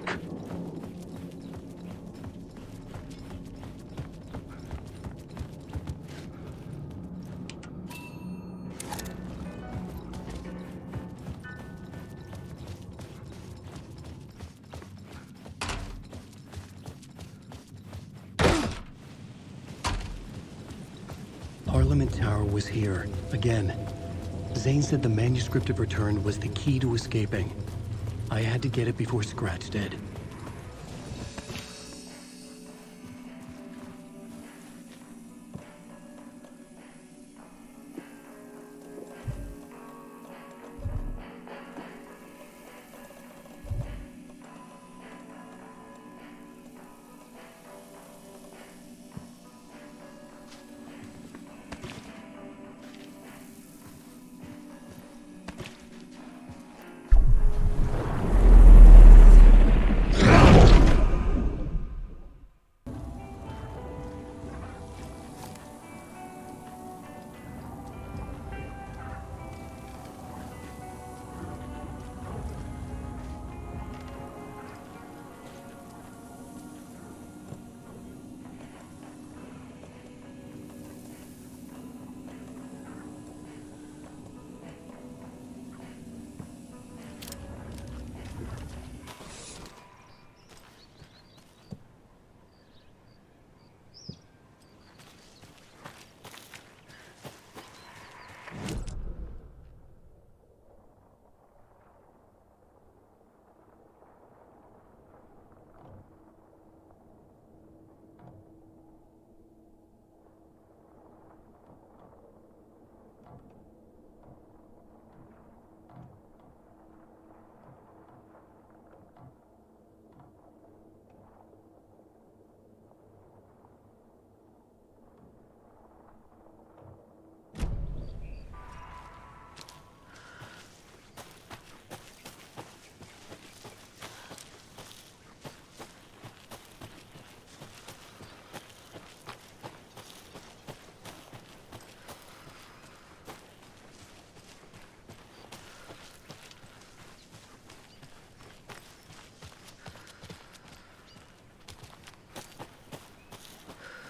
work. Parliament Tower was here, again. Zane said the manuscript of return was the key to escaping. I had to get it before Scratch did.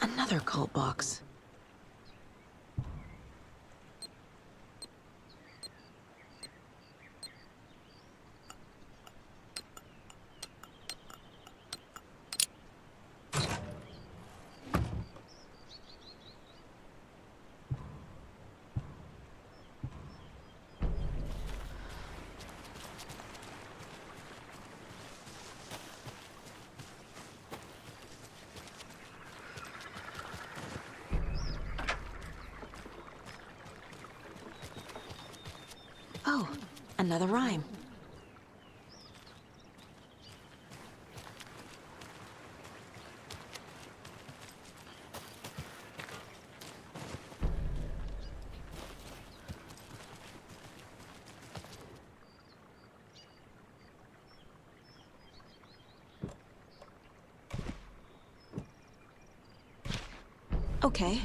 Another cult box. Oh, another rhyme. Okay.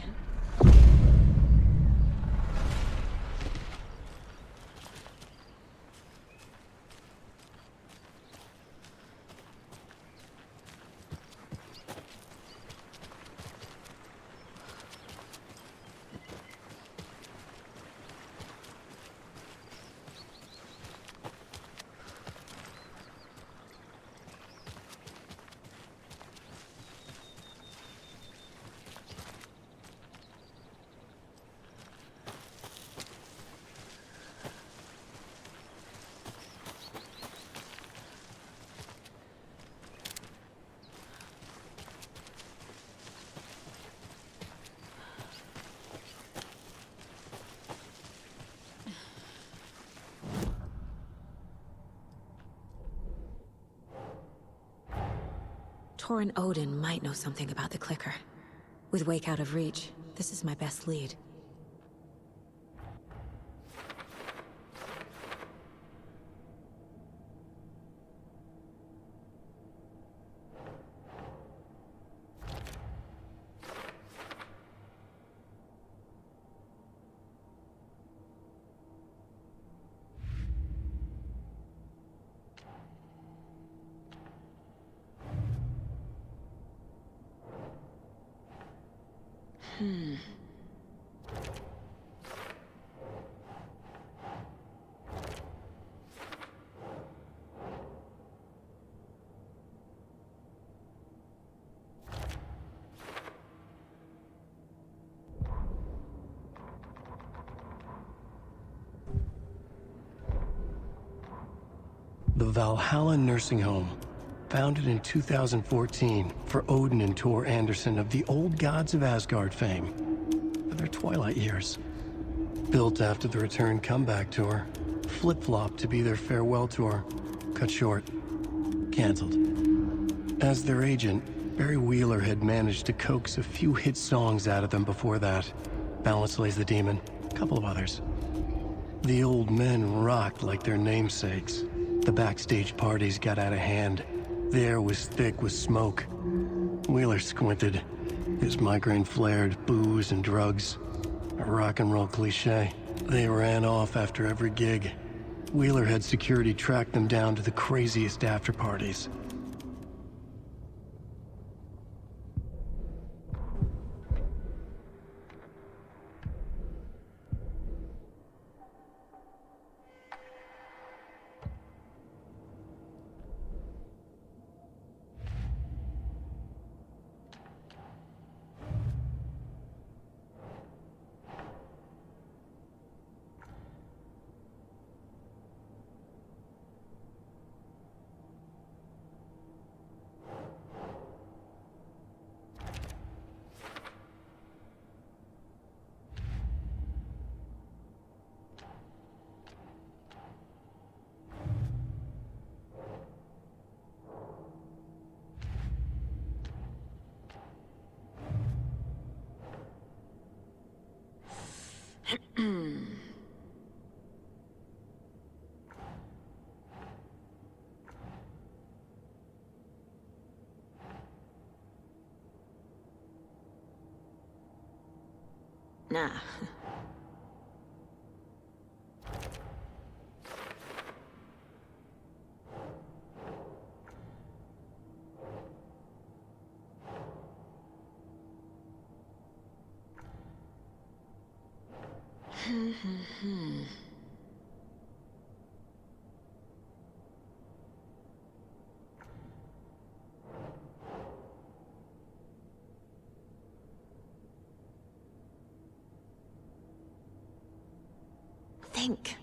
Tor and Odin might know something about the clicker. With Wake out of reach, this is my best lead. The Valhalla Nursing Home, founded in 2014 for Odin and Tor Anderson of the old gods of Asgard fame, for their twilight years. Built after the return comeback tour, flip-flopped to be their farewell tour, cut short, canceled. As their agent, Barry Wheeler had managed to coax a few hit songs out of them before that. Balance Lays the Demon, a couple of others. The old men rocked like their namesakes. The backstage parties got out of hand. The air was thick with smoke. Wheeler squinted. His migraine flared, booze and drugs. A rock and roll cliche. They ran off after every gig. Wheeler had security track them down to the craziest after parties. Nah. Think.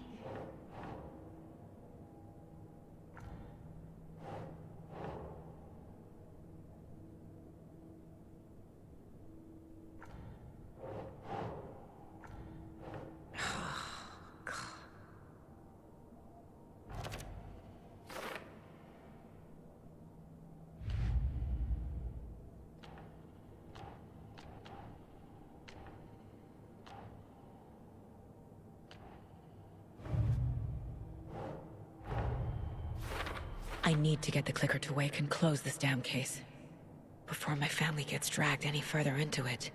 I need to get the clicker to wake and close this damn case before my family gets dragged any further into it.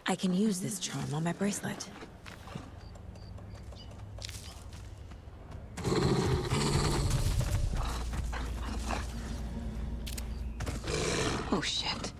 I can use this charm on my bracelet. Oh, shit.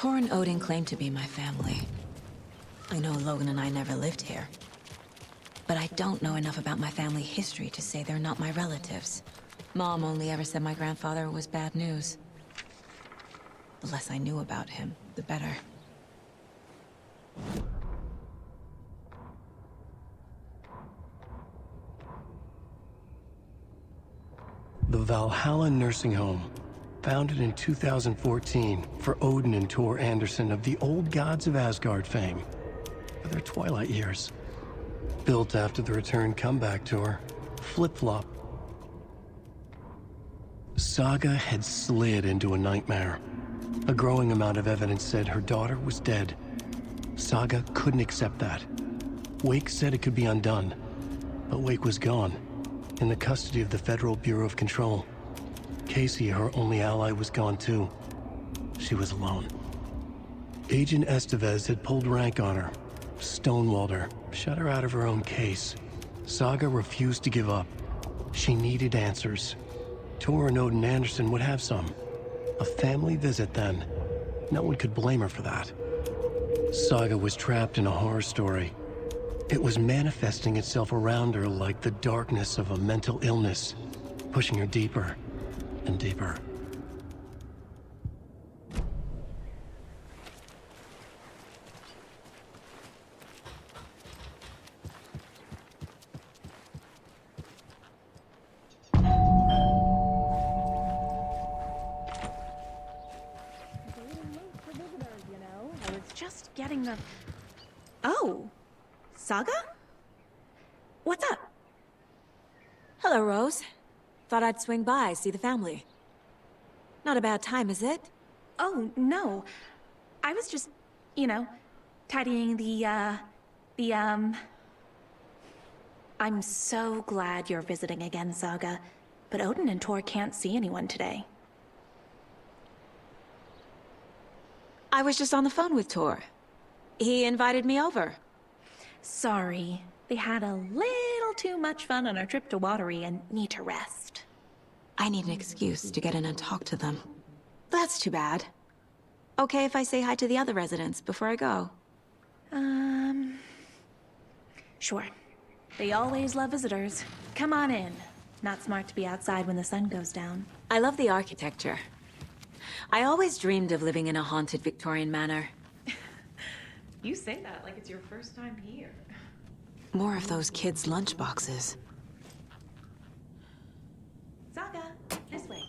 Tor and Odin claim to be my family. I know Logan and I never lived here. But I don't know enough about my family history to say they're not my relatives. Mom only ever said my grandfather was bad news. The less I knew about him, the better. The Valhalla Nursing Home, founded in 2014 for Odin and Tor Anderson of the Old Gods of Asgard fame, for their twilight years. Built after the return comeback tour, Flip-Flop. Saga had slid into a nightmare. A growing amount of evidence said her daughter was dead. Saga couldn't accept that. Wake said it could be undone, but Wake was gone, in the custody of the Federal Bureau of Control. Casey, her only ally, was gone too. She was alone. Agent Estevez had pulled rank on her, stonewalled her, shut her out of her own case. Saga refused to give up. She needed answers. Tor and Odin Anderson would have some. A family visit then. No one could blame her for that. Saga was trapped in a horror story. It was manifesting itself around her like the darkness of a mental illness, pushing her deeper and deeper. Just getting a... Oh, Saga? What's up? Hello, Rose. Thought I'd swing by, see the family. Not a bad time, is it? Oh, no. I was just, tidying I'm so glad you're visiting again, Saga. But Odin and Tor can't see anyone today. I was just on the phone with Tor. He invited me over. Sorry. They had a little too much fun on our trip to Watery and need to rest. I need an excuse to get in and talk to them. That's too bad. Okay if I say hi to the other residents before I go? Sure. They always love visitors. Come on in. Not smart to be outside when the sun goes down. I love the architecture. I always dreamed of living in a haunted Victorian manor. You say that like it's your first time here. More of those kids' lunchboxes. Saga, this way.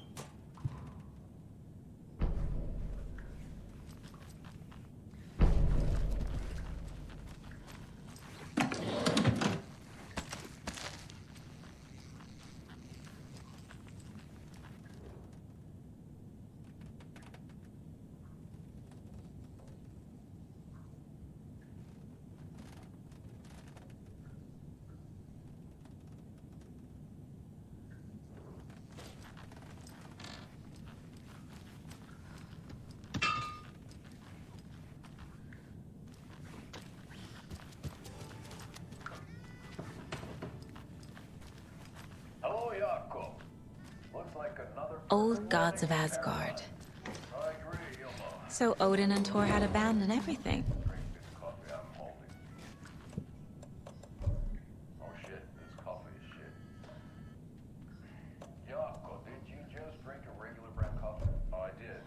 Old Gods of Asgard. So Odin and Tor had a band and everything. Oh shit, this coffee is shit. Yako, did you just drink a regular brown coffee? Oh, I did.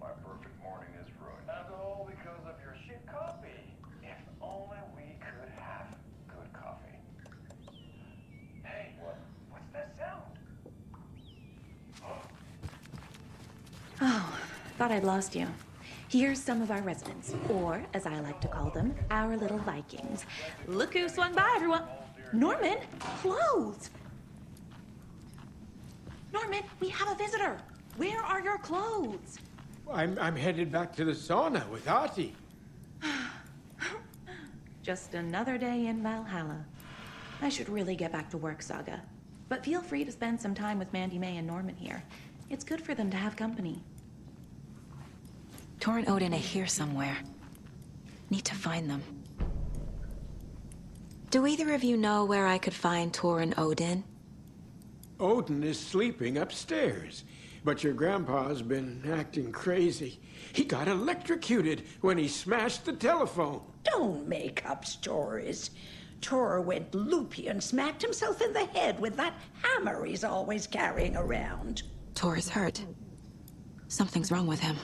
My perfect morning is ruined. And all because of your shit coffee. If only we could have good coffee. Hey, what's that sound? Oh, thought I'd lost you. Here's some of our residents, or, as I like to call them, our little Vikings. Look who swung by, everyone. Norman, clothes! Norman, we have a visitor. Where are your clothes? I'm headed back to the sauna with Artie. Just another day in Valhalla. I should really get back to work, Saga. But feel free to spend some time with Mandy May and Norman here. It's good for them to have company. Tor and Odin are here somewhere. Need to find them. Do either of you know where I could find Tor and Odin? Odin is sleeping upstairs. but your grandpa's been acting crazy. He got electrocuted when he smashed the telephone. Don't make up stories. Tor went loopy and smacked himself in the head with that hammer he's always carrying around. Tor is hurt. Something's wrong with him.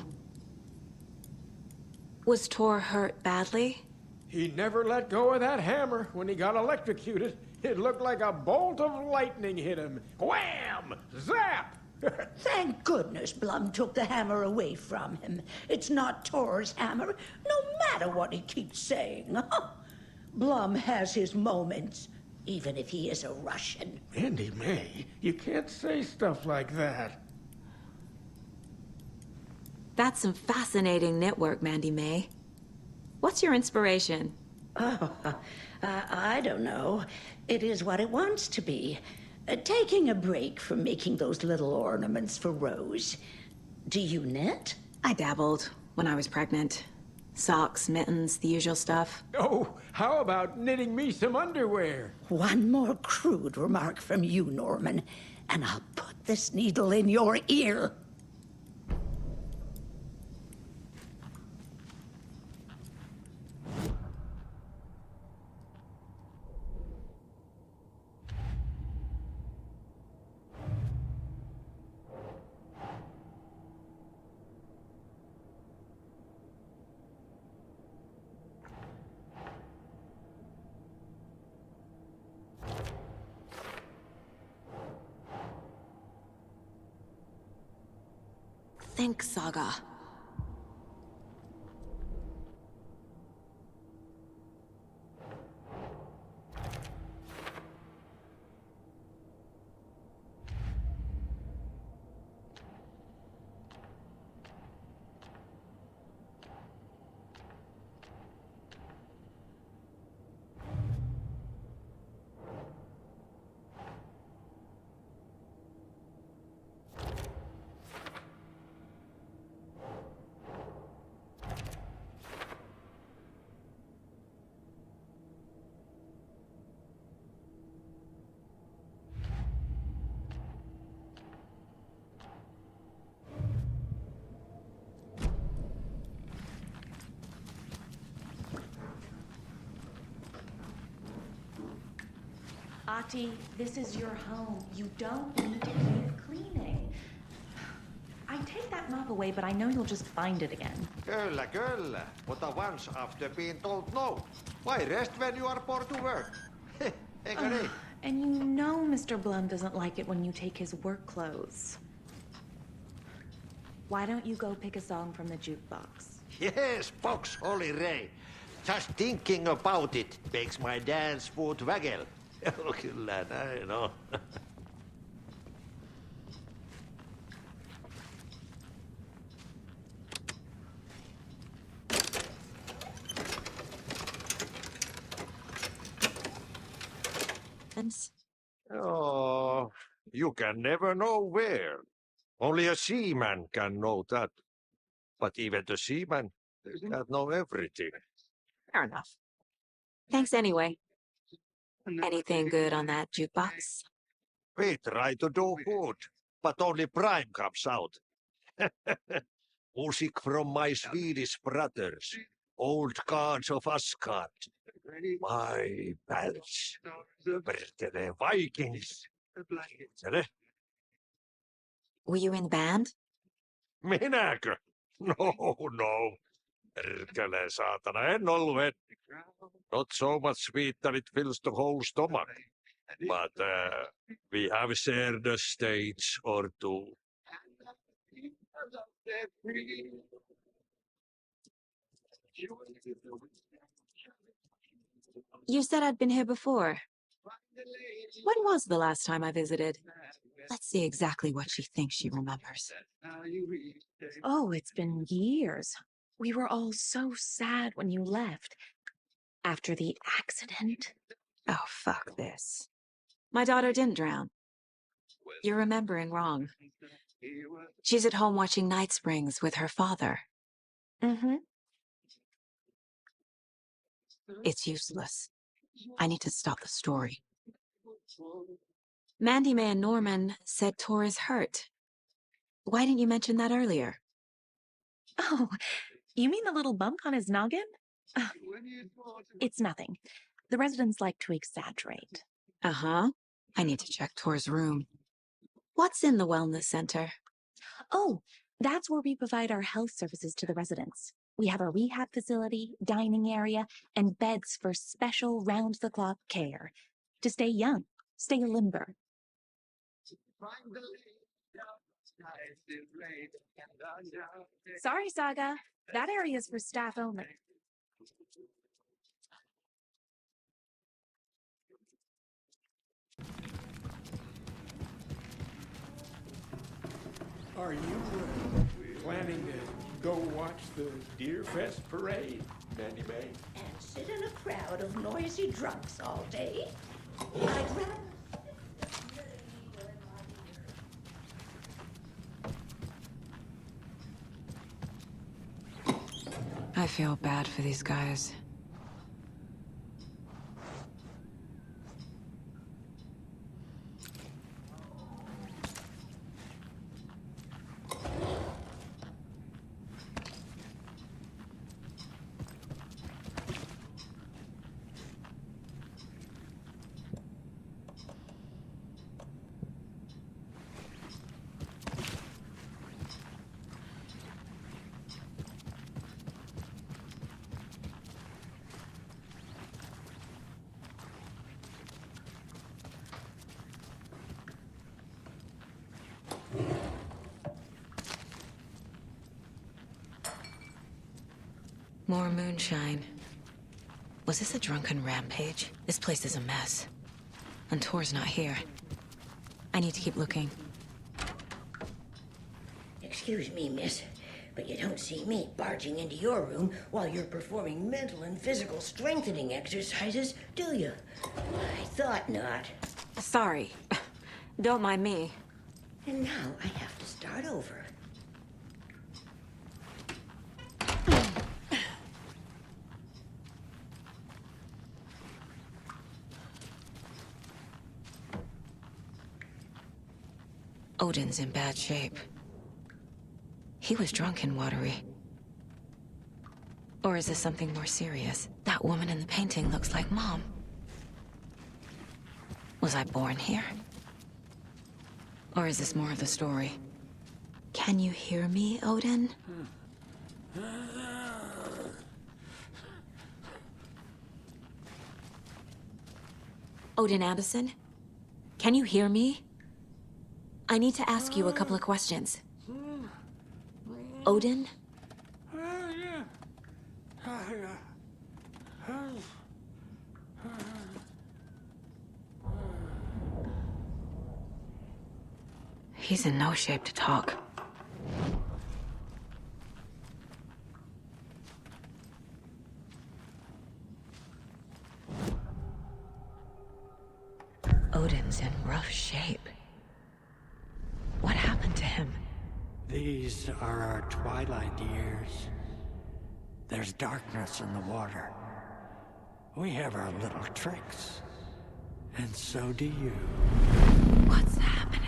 Was Tor hurt badly? He never let go of that hammer when he got electrocuted. It looked like a bolt of lightning hit him. Wham! Zap! Thank goodness Blum took the hammer away from him. It's not Tor's hammer, no matter what he keeps saying. Blum has his moments, even if he is a Russian. Mandy May, you can't say stuff like that. That's some fascinating network, Mandy May. What's your inspiration? I don't know. It is what it wants to be. Taking a break from making those little ornaments for Rose. Do you knit? I dabbled when I was pregnant. Socks, mittens, the usual stuff. Oh, how about knitting me some underwear? One more crude remark from you, Norman, and I'll put this needle in your ear. Think, Saga. Ati, this is your home. You don't need to keep cleaning. I take that mop away, but I know you'll just find it again. Kyllä, kyllä. Mutta once after being told no. Why rest when you are bored to work? Eikö niin? And you know Mr. Blum doesn't like it when you take his work clothes. Why don't you go pick a song from the jukebox? Yes, box Holy Ray. Just thinking about it makes my dance foot waggle. Kyllä näin on. Oh, you can never know where. Only a seaman can know that. But even the seaman can't know everything. Fair enough. Thanks anyway. Anything good on that jukebox? We try to do good, but only Prime comes out. Music from my Swedish brothers, old gods of Asgard. My pals, perkele Vikings. Were you in the band? Minäkö? No. Perkele saatana, en ollut. Not so much sweet that it fills the whole stomach. But we have shared a stage or two. You said I'd been here before. When was the last time I visited? Let's see exactly what she thinks she remembers. Oh, it's been years. We were all so sad when you left. After the accident. Oh, fuck this. My daughter didn't drown. You're remembering wrong. She's at home watching Night Springs with her father. Mm-hmm. It's useless. I need to stop the story. Mandy May and Norman said Tor is hurt. Why didn't you mention that earlier? Oh, you mean the little bump on his noggin? Uh, It's nothing. The residents like to exaggerate. Uh-huh. I need to check Tor's room. What's in the wellness center? Oh, that's where we provide our health services to the residents. We have a rehab facility, dining area, and beds for special round-the-clock care. To stay young, stay limber. Sorry, Saga. That area's for staff only. Are you planning to go watch the Deer Fest parade, Mandy May? And sit in a crowd of noisy drunks all day? I'd rather... I feel bad for these guys. More moonshine. Was this a drunken rampage? This place is a mess. And Tor's not here. I need to keep looking. Excuse me, miss, but you don't see me barging into your room while you're performing mental and physical strengthening exercises, do you? I thought not. Sorry. Don't mind me. And now I have to start over. Odin's in bad shape. He was drunk and watery. Or is this something more serious? That woman in the painting looks like Mom. Was I born here? Or is this more of the story? Can you hear me, Odin? Odin Anderson? Can you hear me? I need to ask you a couple of questions. Odin? He's in no shape to talk. Odin's in rough shape. What happened to him? These are our twilight years. There's darkness in the water. We have our little tricks. And so do you. What's happening?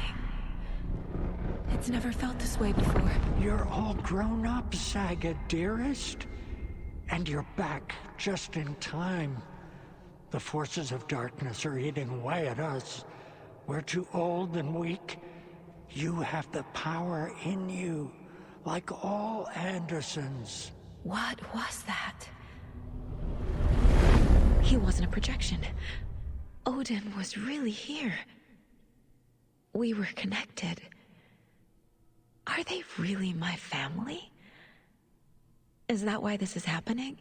It's never felt this way before. You're all grown up, Saga, dearest. And you're back just in time. The forces of darkness are eating away at us. We're too old and weak. You have the power in you, like all Andersons. What was that? He wasn't a projection. Odin was really here. We were connected. Are they really my family? Is that why this is happening?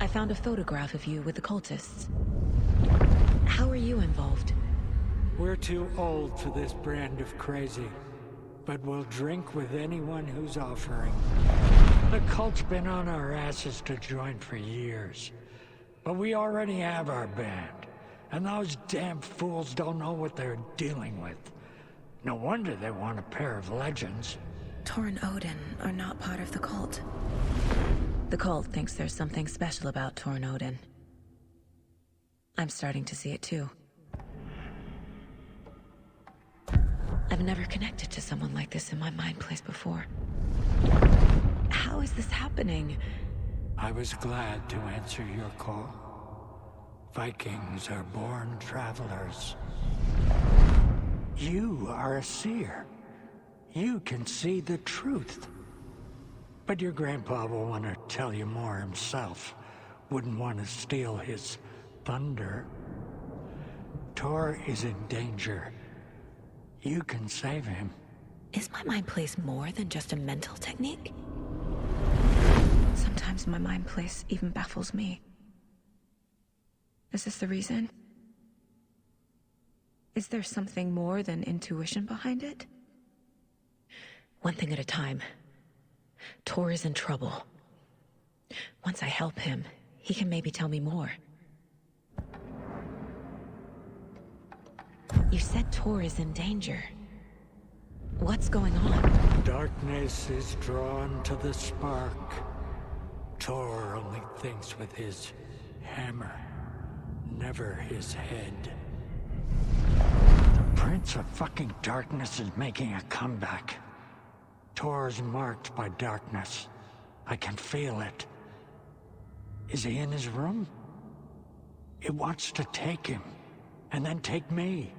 I found a photograph of you with the cultists. How are you involved? We're too old for this brand of crazy, but we'll drink with anyone who's offering. The cult's been on our asses to join for years, but we already have our band, and those damn fools don't know what they're dealing with. No wonder they want a pair of legends. Tor and Odin are not part of the cult. The cult thinks there's something special about Tor and Odin. I'm starting to see it too. I've never connected to someone like this in my mind place before. How is this happening? I was glad to answer your call. Vikings are born travelers. You are a seer. You can see the truth. But your grandpa will want to tell you more himself. Wouldn't want to steal his thunder. Tor is in danger. You can save him. Is my mind place more than just a mental technique? Sometimes my mind place even baffles me. Is this the reason? Is there something more than intuition behind it? One thing at a time. Tor is in trouble. Once I help him, he can maybe tell me more. You said Tor is in danger. What's going on? Darkness is drawn to the spark. Tor only thinks with his hammer, never his head. The Prince of fucking Darkness is making a comeback. Tor's marked by darkness. I can feel it. Is he in his room? It wants to take him, and then take me.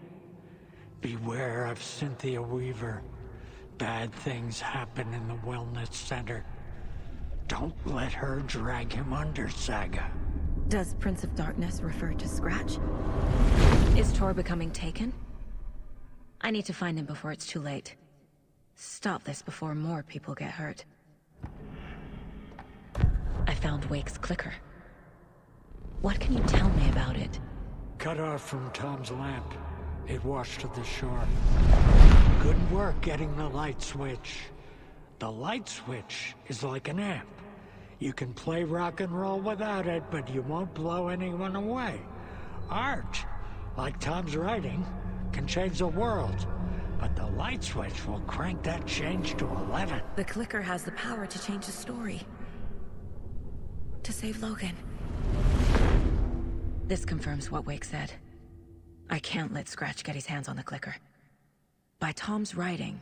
Beware of Cynthia Weaver. Bad things happen in the wellness center. Don't let her drag him under, Saga. Does Prince of Darkness refer to Scratch? Is Tor becoming taken? I need to find him before it's too late. Stop this before more people get hurt. I found Wake's clicker. What can you tell me about it? Cut off from Tom's lamp. It washed to the shore. Good work getting the light switch. The light switch is like an amp. You can play rock and roll without it, but you won't blow anyone away. Art, like Tom's writing, can change the world. But the light switch will crank that change to 11. The clicker has the power to change the story. To save Logan. This confirms what Wake said. I can't let Scratch get his hands on the clicker. By Tom's writing,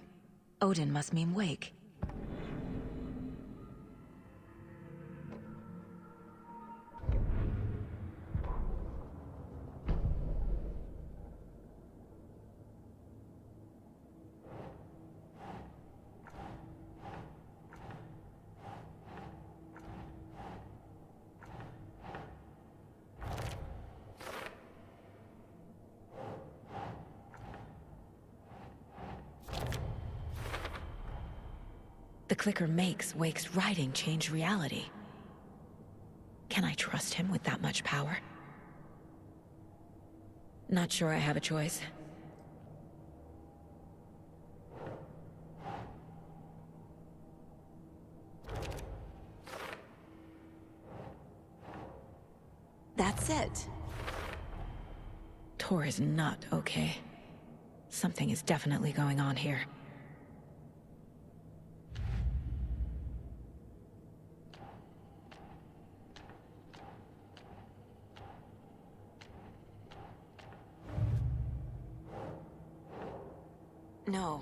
Odin must mean Wake. The clicker makes Wake's writing change reality. Can I trust him with that much power? Not sure I have a choice. That's it. Tor is not okay. Something is definitely going on here. No.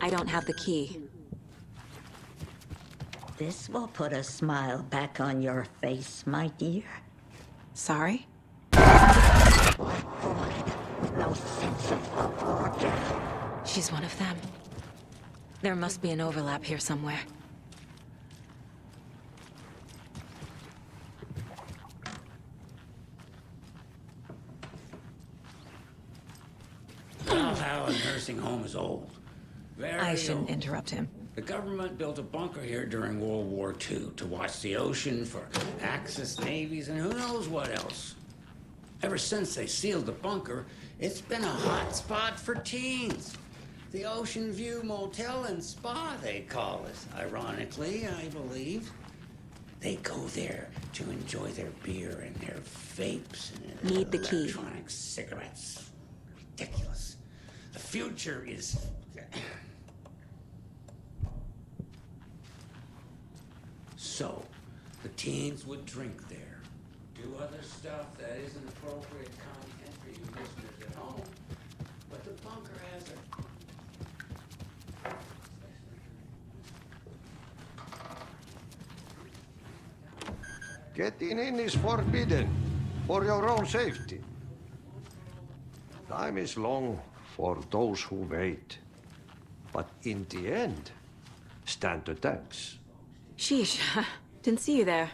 I don't have the key. This will put a smile back on your face, my dear. Sorry? No sense of order. She's one of them. There must be an overlap here somewhere. Valhalla nursing home is old. Very I shouldn't old. interrupt him. The government built a bunker here during World War II to watch the ocean for Axis navies and who knows what else. Ever since they sealed the bunker, it's been a hot spot for teens. The Ocean View Motel and Spa, they call it. Ironically, I believe. They go there to enjoy their beer and their vapes and Need the key. electronic cigarettes. Ridiculous. The future is... So, the teens would drink there, do other stuff that isn't appropriate content for you listeners at home, but the bunker has a... Getting in is forbidden, for your own safety. Time is long for those who wait. But in the end, stand the thanks. Sheesh, didn't see you there.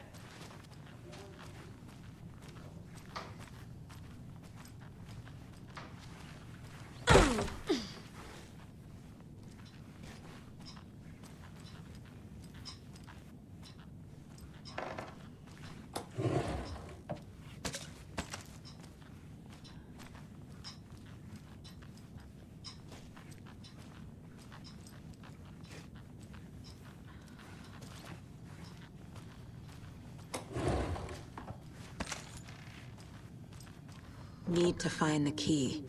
Need to find the key.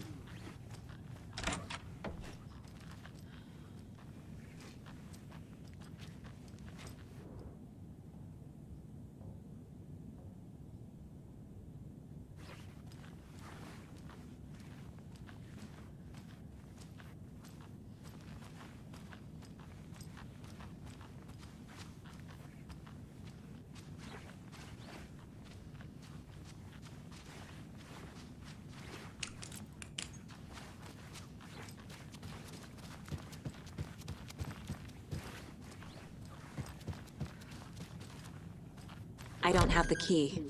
I don't have the key.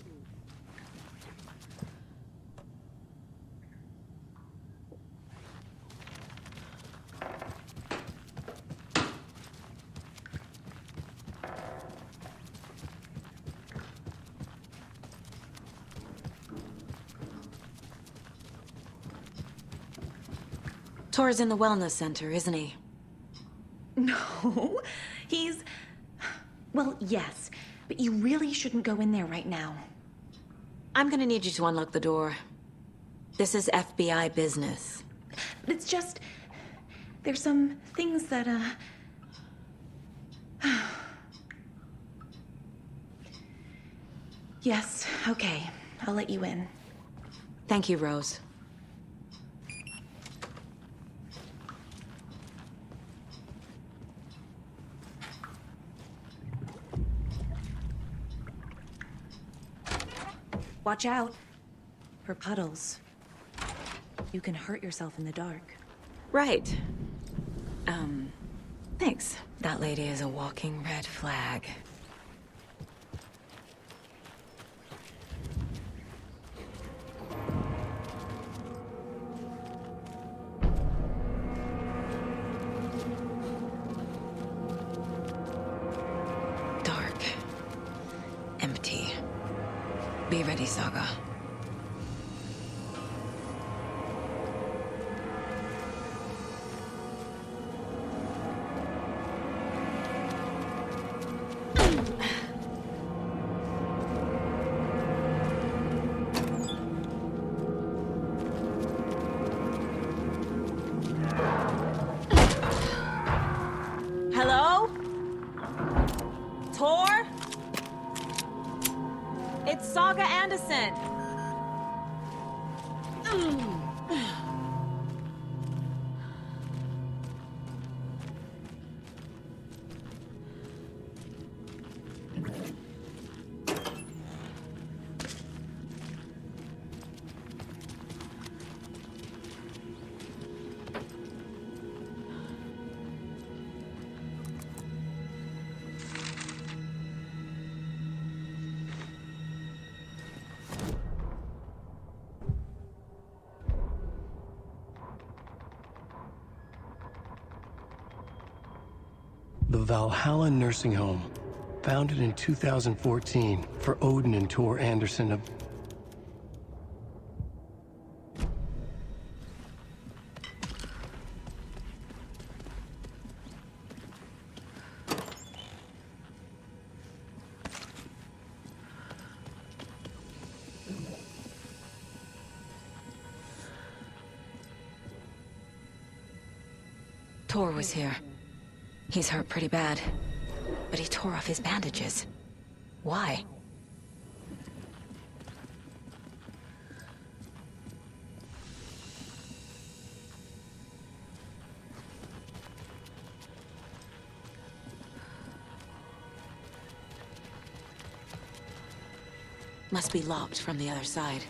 Tor's in the wellness center, isn't he? No, he's... Well, yes, but you really shouldn't go in there right now. I'm gonna need you to unlock the door. This is FBI business. It's just... There's some things that, Yes, okay. I'll let you in. Thank you, Rose. Watch out for puddles. You can hurt yourself in the dark. Right. Thanks. That lady is a walking red flag. Dark. Empty. Be ready, Saga. Hello? Tor? It's Saga Anderson. Valhalla Nursing Home, founded in 2014 for Odin and Tor Anderson of... Tor was here. He's hurt pretty bad. But he tore off his bandages. Why? Must be locked from the other side.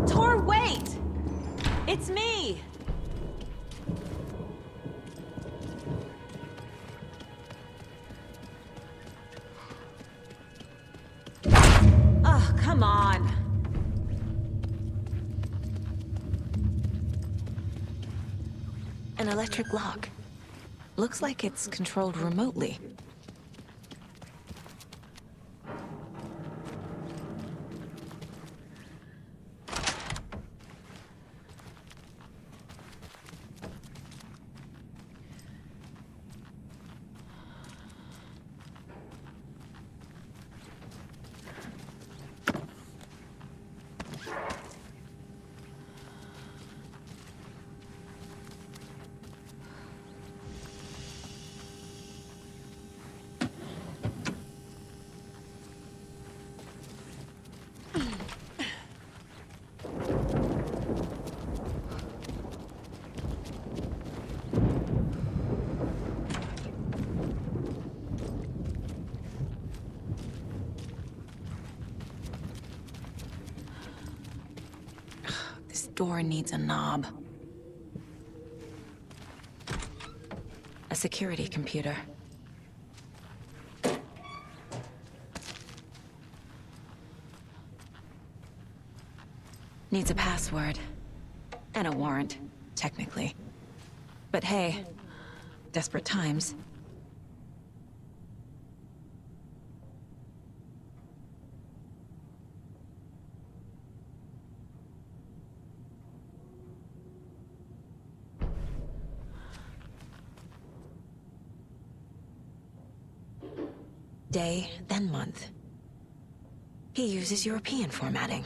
Tor, wait! It's me! Oh, come on! An electric lock. Looks like it's controlled remotely. This door needs a knob. A security computer. Needs a password. And a warrant, technically. But hey, desperate times. Day, then month. He uses European formatting.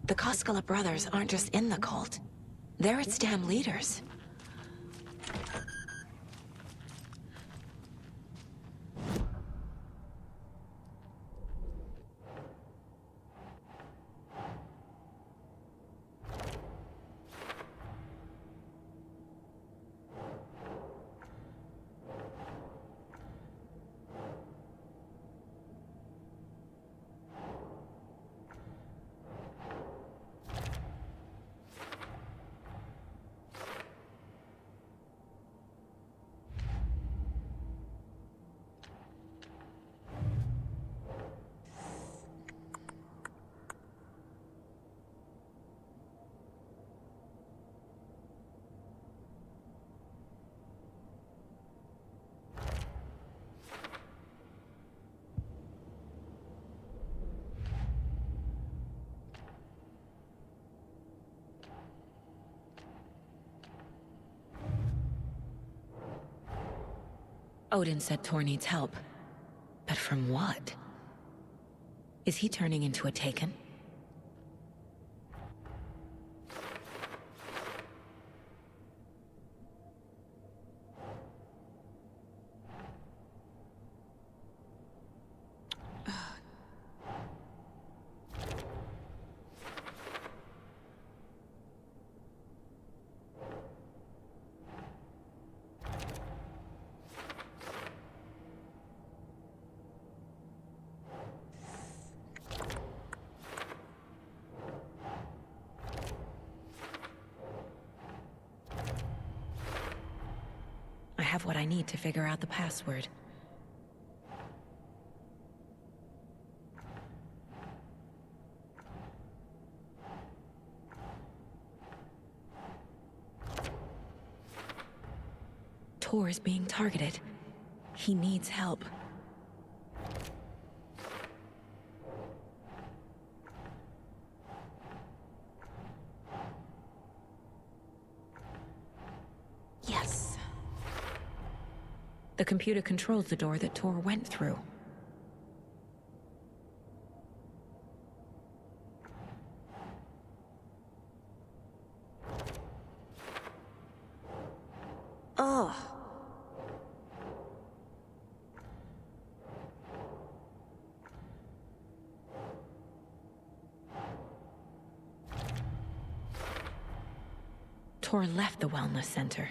The Koskela brothers aren't just in the cult. They're its damn leaders. Odin said Tor needs help. But from what? Is he turning into a Taken? have what I need to figure out the password. Tor is being targeted. He needs help. Yes. The computer controls the door that Tor went through. Oh. Tor left the wellness center.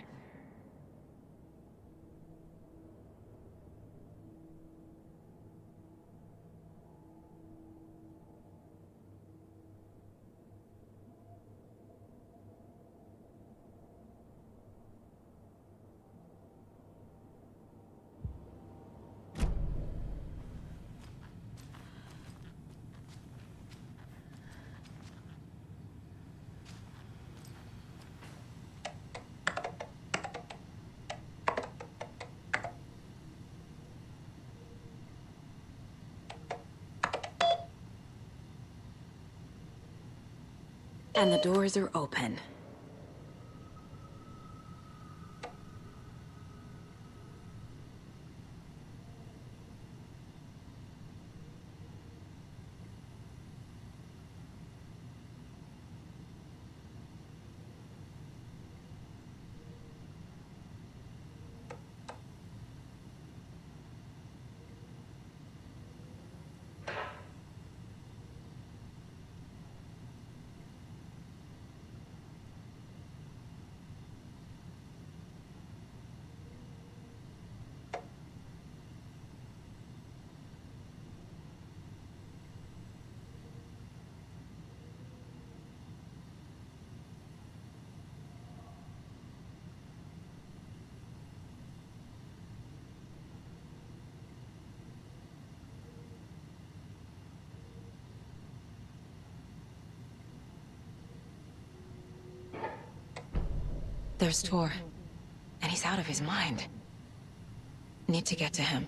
And the doors are open. There's Tor, and he's out of his mind. Need to get to him.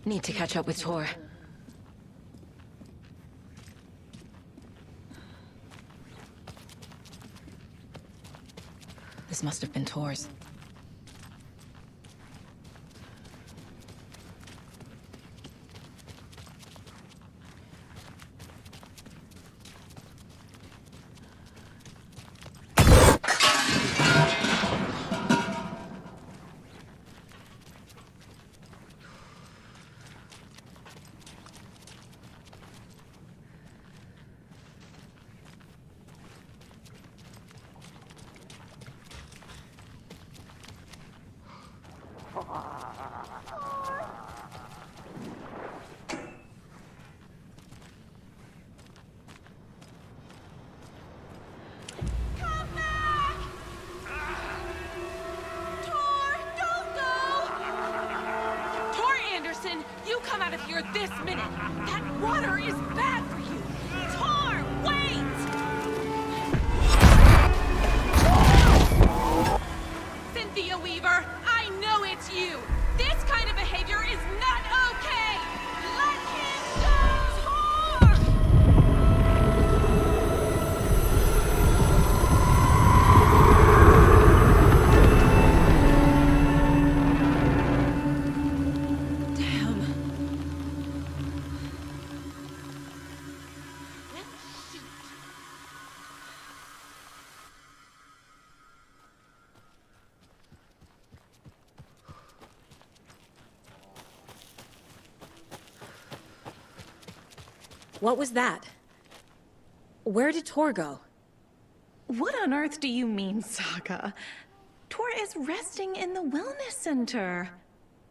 Need to catch up with Tor. This must have been Tor's. Come back! Tor, don't go! Tor Anderson, you come out of here this minute! That water is bad for you! Tor, wait! Cynthia Weaver, I know it's you! This kind of behavior is not okay! Let him go! Tor! Damn. What was that? Where did Tor go? What on earth do you mean, Saga? Tor is resting in the wellness center.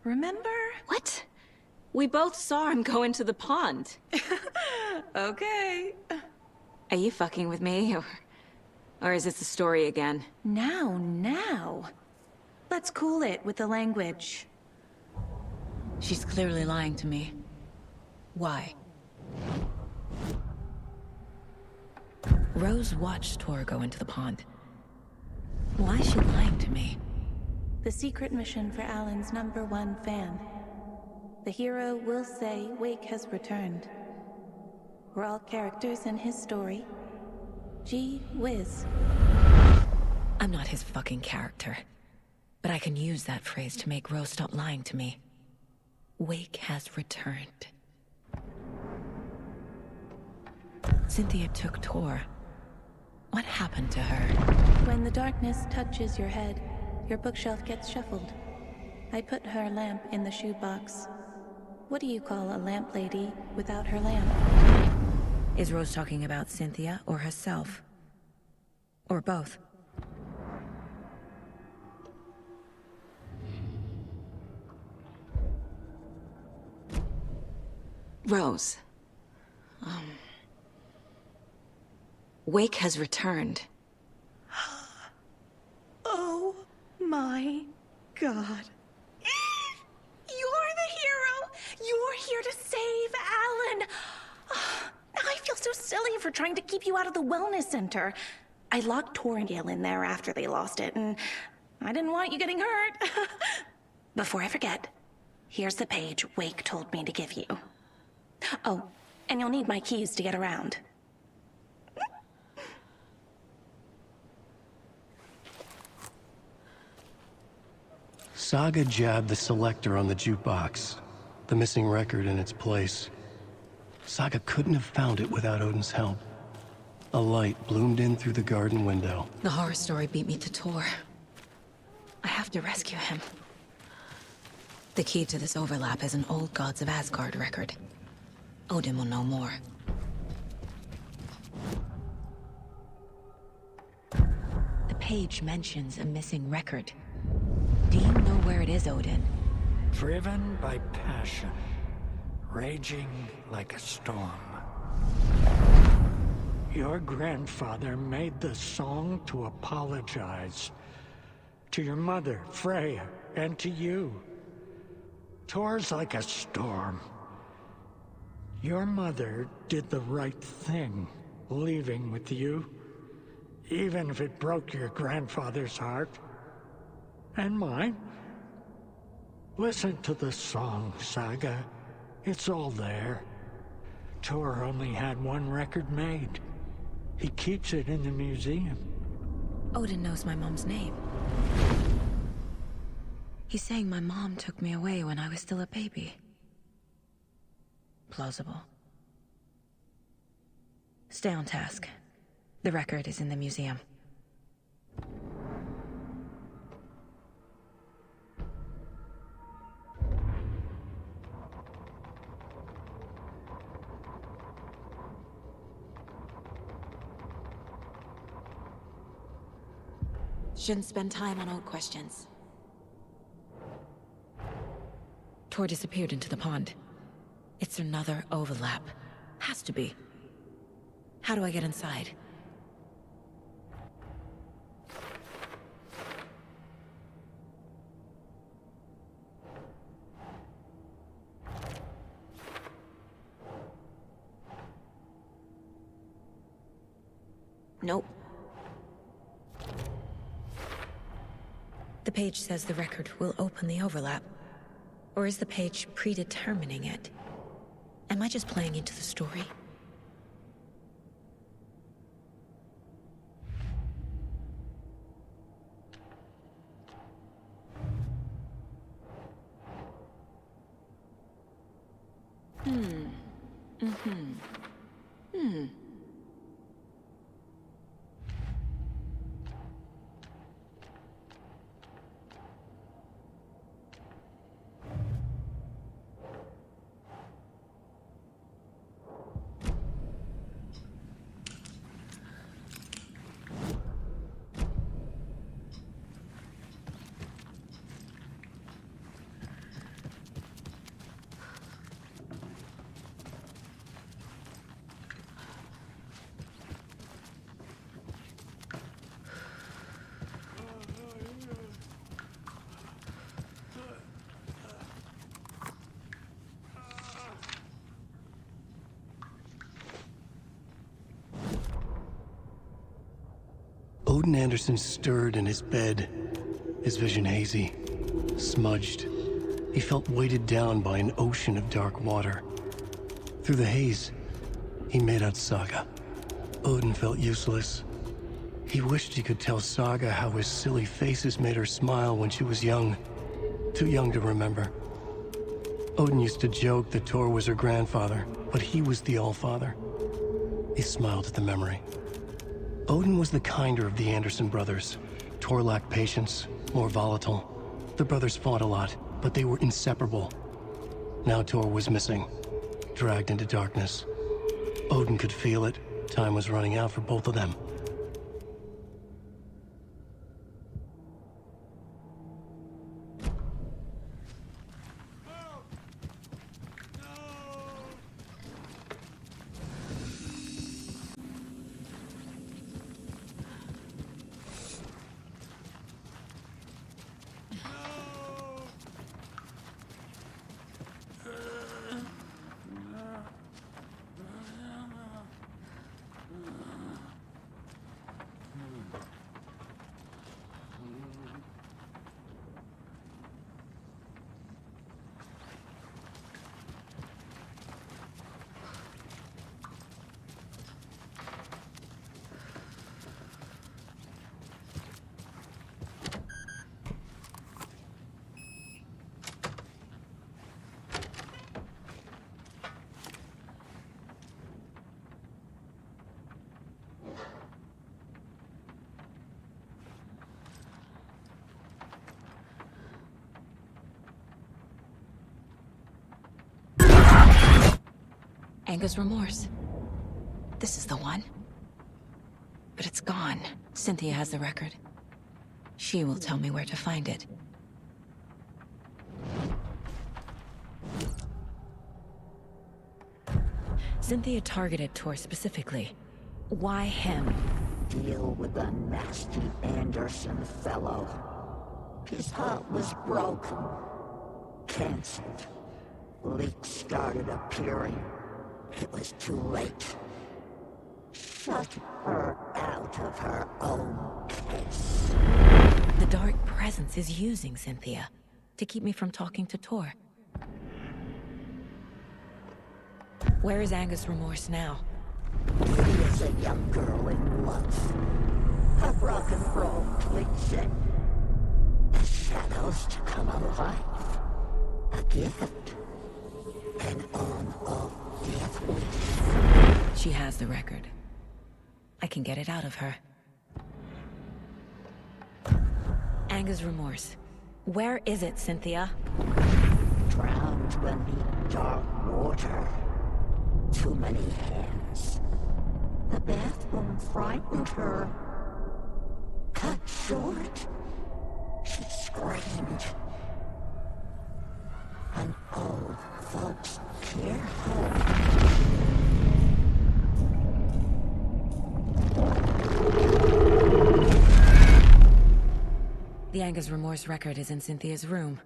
Remember? What? We both saw him go into the pond. Okay. Are you fucking with me, or is this the story again? Now. Let's cool it with the language. She's clearly lying to me. Why? Rose watched Tor go into the pond. Why is she lying to me? The secret mission for Alan's #1 fan. The hero will say Wake has returned. We're all characters in his story. Gee whiz. I'm not his fucking character. But I can use that phrase to make Rose stop lying to me. Wake has returned. Cynthia took Tor. What happened to her? When the darkness touches your head, your bookshelf gets shuffled. I put her lamp in the shoebox. What do you call a lamp lady without her lamp? Is Rose talking about Cynthia or herself? Or both? Rose. Wake has returned. Oh my God. You're the hero! You're here to save Alan! I feel so silly for trying to keep you out of the wellness center. I locked Tor and Gale in there after they lost it, and I didn't want you getting hurt. Before I forget, here's the page Wake told me to give you. Oh, and you'll need my keys to get around. Saga jabbed the selector on the jukebox, the missing record in its place. Saga couldn't have found it without Odin's help. A light bloomed in through the garden window. The horror story beat me to Tor. I have to rescue him. The key to this overlap is an old Gods of Asgard record. Odin will know more. The page mentions a missing record. Do you know where it is, Odin? Driven by passion, raging like a storm. Your grandfather made the song to apologize. To your mother, Freya, and to you. Tor's like a storm. Your mother did the right thing, leaving with you. Even if it broke your grandfather's heart. And mine. Listen to the song, Saga. It's all there. Tor only had one record made. He keeps it in the museum. Odin knows my mom's name. He's saying my mom took me away when I was still a baby. Plausible. Stay on task. The record is in the museum. Shouldn't spend time on old questions. Tor disappeared into the pond. It's another overlap. Has to be. How do I get inside? Nope. The page says the record will open the overlap. Or is the page predetermining it? Am I just playing into the story? Odin Anderson stirred in his bed, his vision hazy, smudged. He felt weighted down by an ocean of dark water. Through the haze, he made out Saga. Odin felt useless. He wished he could tell Saga how his silly faces made her smile when she was young. Too young to remember. Odin used to joke that Tor was her grandfather, but he was the Allfather. He smiled at the memory. Odin was the kinder of the Anderson brothers. Tor lacked patience, more volatile. The brothers fought a lot, but they were inseparable. Now Tor was missing, dragged into darkness. Odin could feel it. Time was running out for both of them. Anger's remorse. This is the one. But it's gone. Cynthia has the record. She will tell me where to find it. Cynthia targeted Tor specifically. Why him? Deal with the nasty Anderson fellow. His heart was broken. Canceled. Leaks started appearing. It was too late. Shut her out of her own case. The dark presence is using Cynthia to keep me from talking to Tor. Where is Anger's remorse now? She is a young girl in love. A rock and roll cliche. The shadows to come alive. A gift. An on-off death wish. She has the record. I can get it out of her. Anger's remorse. Where is it, Cynthia? Drowned beneath dark water. Too many hands. The bathroom frightened her. Cut short. She screamed. An here. The Anger's Remorse record is in Cynthia's room.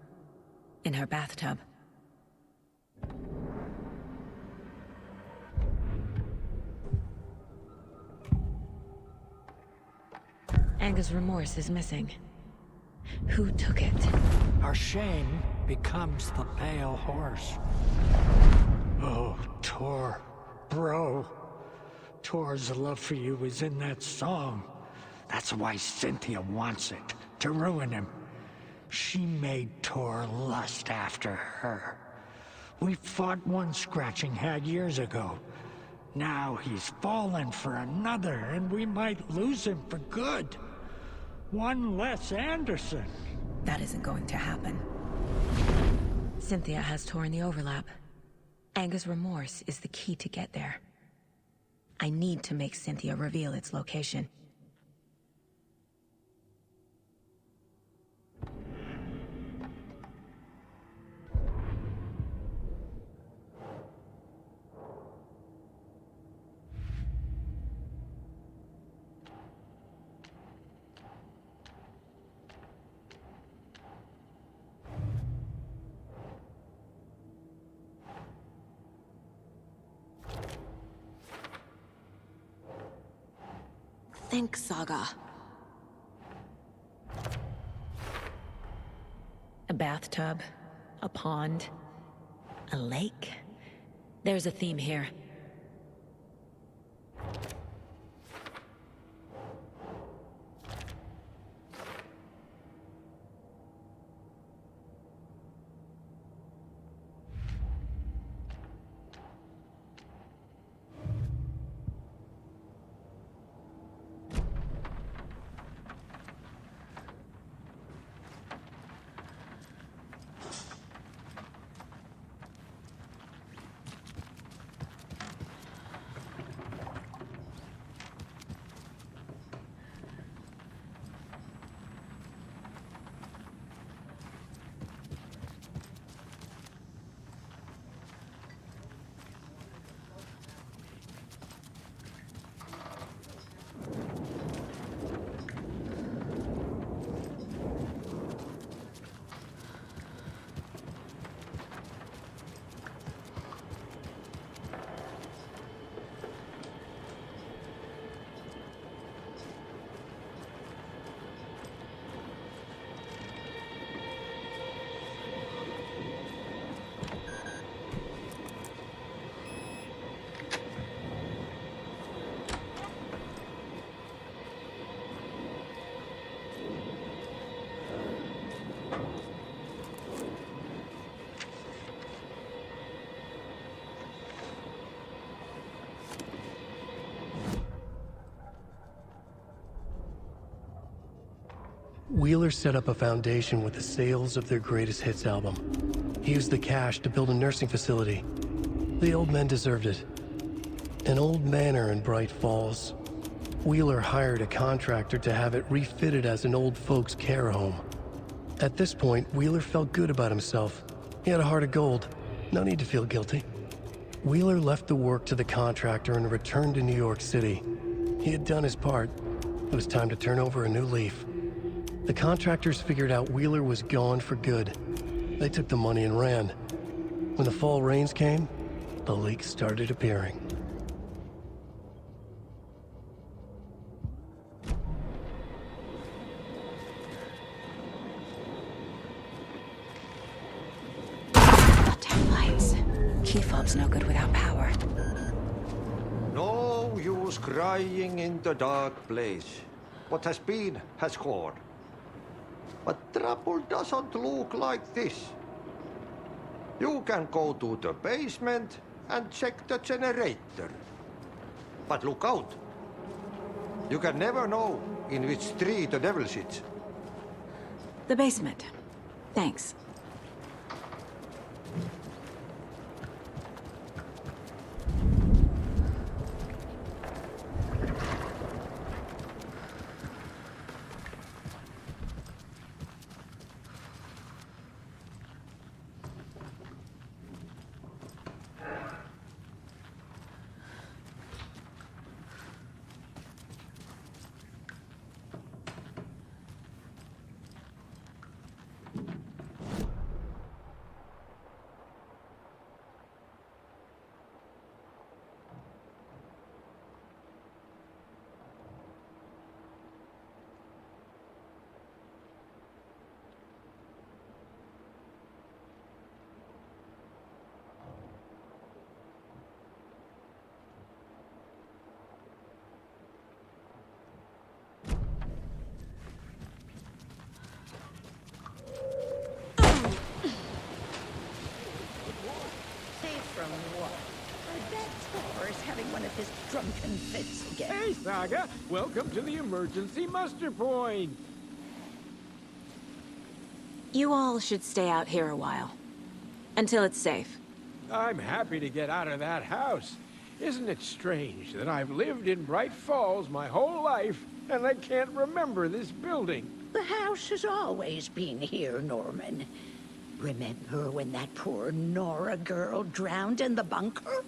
In her bathtub. Anger's Remorse is missing. Who took it? Our shame becomes the pale horse. Oh, Tor. Bro. Tor's love for you is in that song. That's why Cynthia wants it. To ruin him. She made Tor lust after her. We fought one scratching hag years ago. Now he's fallen for another, and we might lose him for good. One less Anderson. That isn't going to happen. Cynthia has Tor in the overlap. Anger's Remorse is the key to get there. I need to make Cynthia reveal its location. Think, Saga. A bathtub, a pond, a lake. There's a theme here. Wheeler set up a foundation with the sales of their greatest hits album. He used the cash to build a nursing facility. The old men deserved it. An old manor in Bright Falls. Wheeler hired a contractor to have it refitted as an old folks' care home. At this point, Wheeler felt good about himself. He had a heart of gold. No need to feel guilty. Wheeler left the work to the contractor and returned to New York City. He had done his part. It was time to turn over a new leaf. The contractors figured out Wheeler was gone for good. They took the money and ran. When the fall rains came, the leaks started appearing. Goddamn lights. Key fob's no good without power. No use crying in the dark place. What has been has gone. But trouble doesn't look like this. You can go to the basement and check the generator. But look out. You can never know in which tree the devil sits. The basement. Thanks. from what? I bet Thor is having one of his drunken fits again. Hey, Saga! Welcome to the emergency muster point! You all should stay out here a while. Until it's safe. I'm happy to get out of that house. Isn't it strange that I've lived in Bright Falls my whole life, and I can't remember this building? The house has always been here, Norman. Remember when that poor Nora girl drowned in the bunker?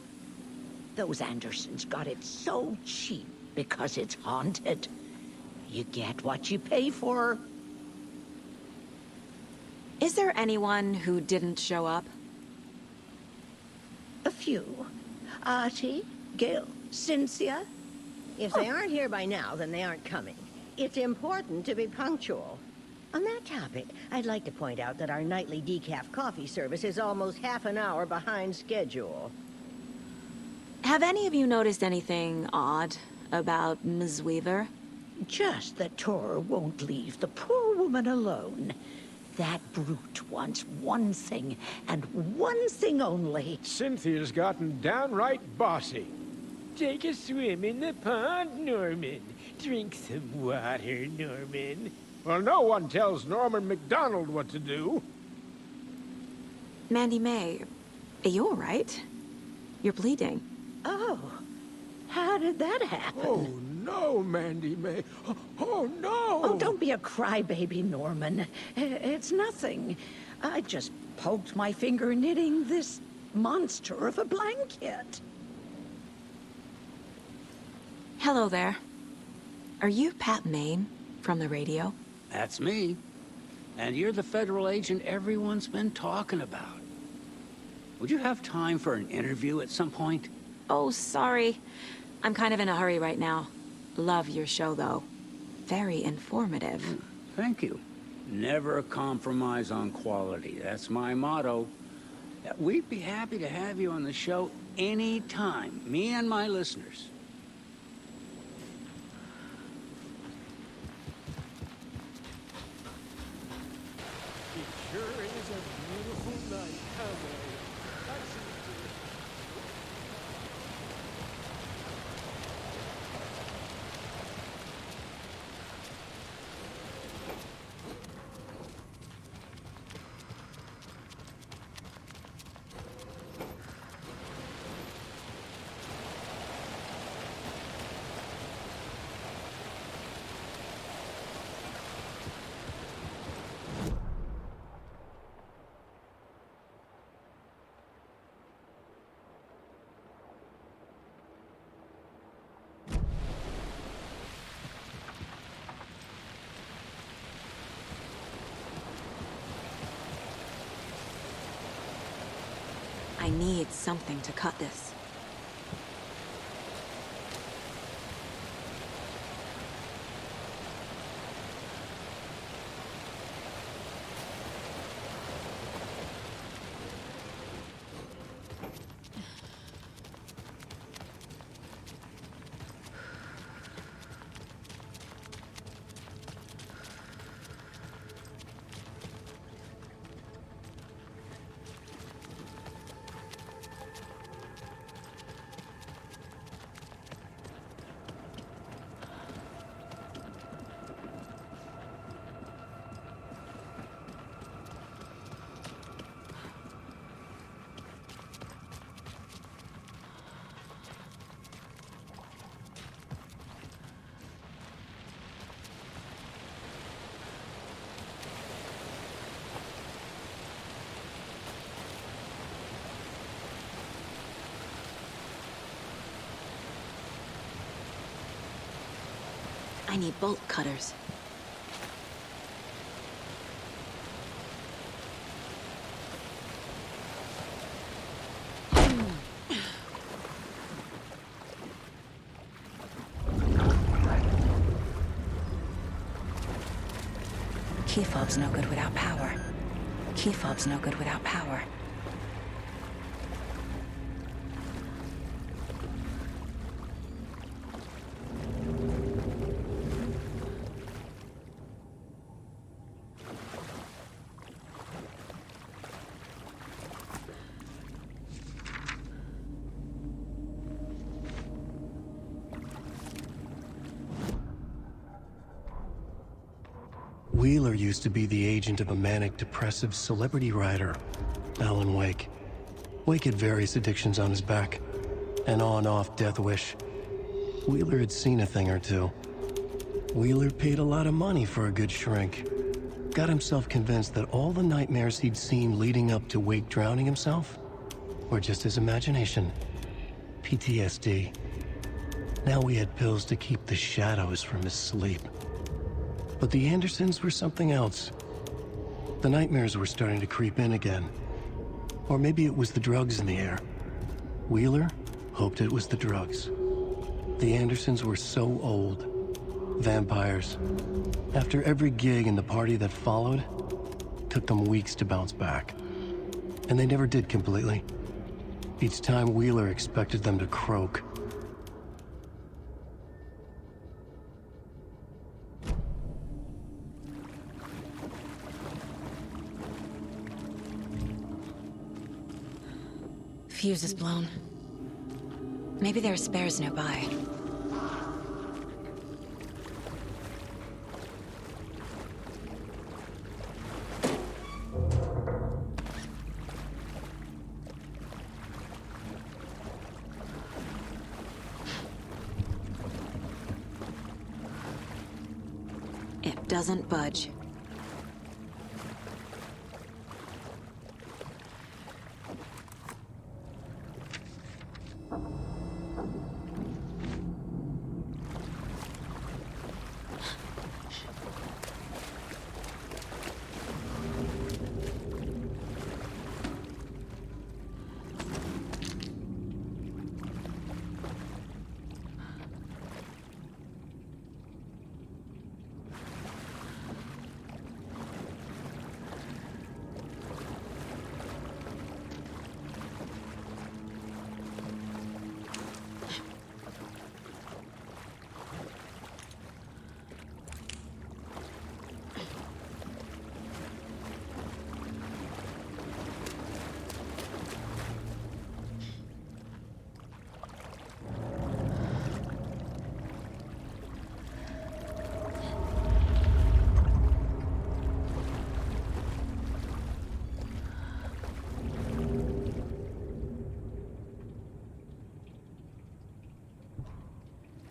Those Andersons got it so cheap because it's haunted. You get what you pay for. Is there anyone who didn't show up? A few. Artie, Gil, Cynthia. If they aren't here by now, then they aren't coming. It's important to be punctual. On that topic, I'd like to point out that our nightly decaf coffee service is almost half an hour behind schedule. Have any of you noticed anything odd about Ms. Weaver? Just that Tor won't leave the poor woman alone. That brute wants one thing, and one thing only. Cynthia's gotten downright bossy. Take a swim in the pond, Norman. Drink some water, Norman. Well, no one tells Norman MacDonald what to do. Mandy May, are you all right? You're bleeding. Oh, how did that happen? Oh, no, Mandy May. Oh, no! Oh, don't be a crybaby, Norman. It's nothing. I just poked my finger knitting this monster of a blanket. Hello there. Are you Pat Maine from the radio? That's me. And you're the federal agent everyone's been talking about. Would you have time for an interview at some point? Oh, sorry. I'm kind of in a hurry right now. Love your show, though. Very informative. Thank you. Never compromise on quality. That's my motto. We'd be happy to have you on the show anytime, me and my listeners. It sure is a beautiful night, huh, Mary? I need something to cut this. I need bolt cutters. Key fob's no good without power. Key fob's no good without power. Wheeler used to be the agent of a manic-depressive celebrity writer, Alan Wake. Wake had various addictions on his back, an on-off death wish. Wheeler had seen a thing or two. Wheeler paid a lot of money for a good shrink. Got himself convinced that all the nightmares he'd seen leading up to Wake drowning himself were just his imagination. PTSD. Now he had pills to keep the shadows from his sleep. But the Andersons were something else. The nightmares were starting to creep in again. Or maybe it was the drugs in the air. Wheeler hoped it was the drugs. The Andersons were so old. Vampires. After every gig and the party that followed, took them weeks to bounce back. And they never did completely. Each time Wheeler expected them to croak. Fuse is blown. Maybe there are spares nearby. It doesn't budge.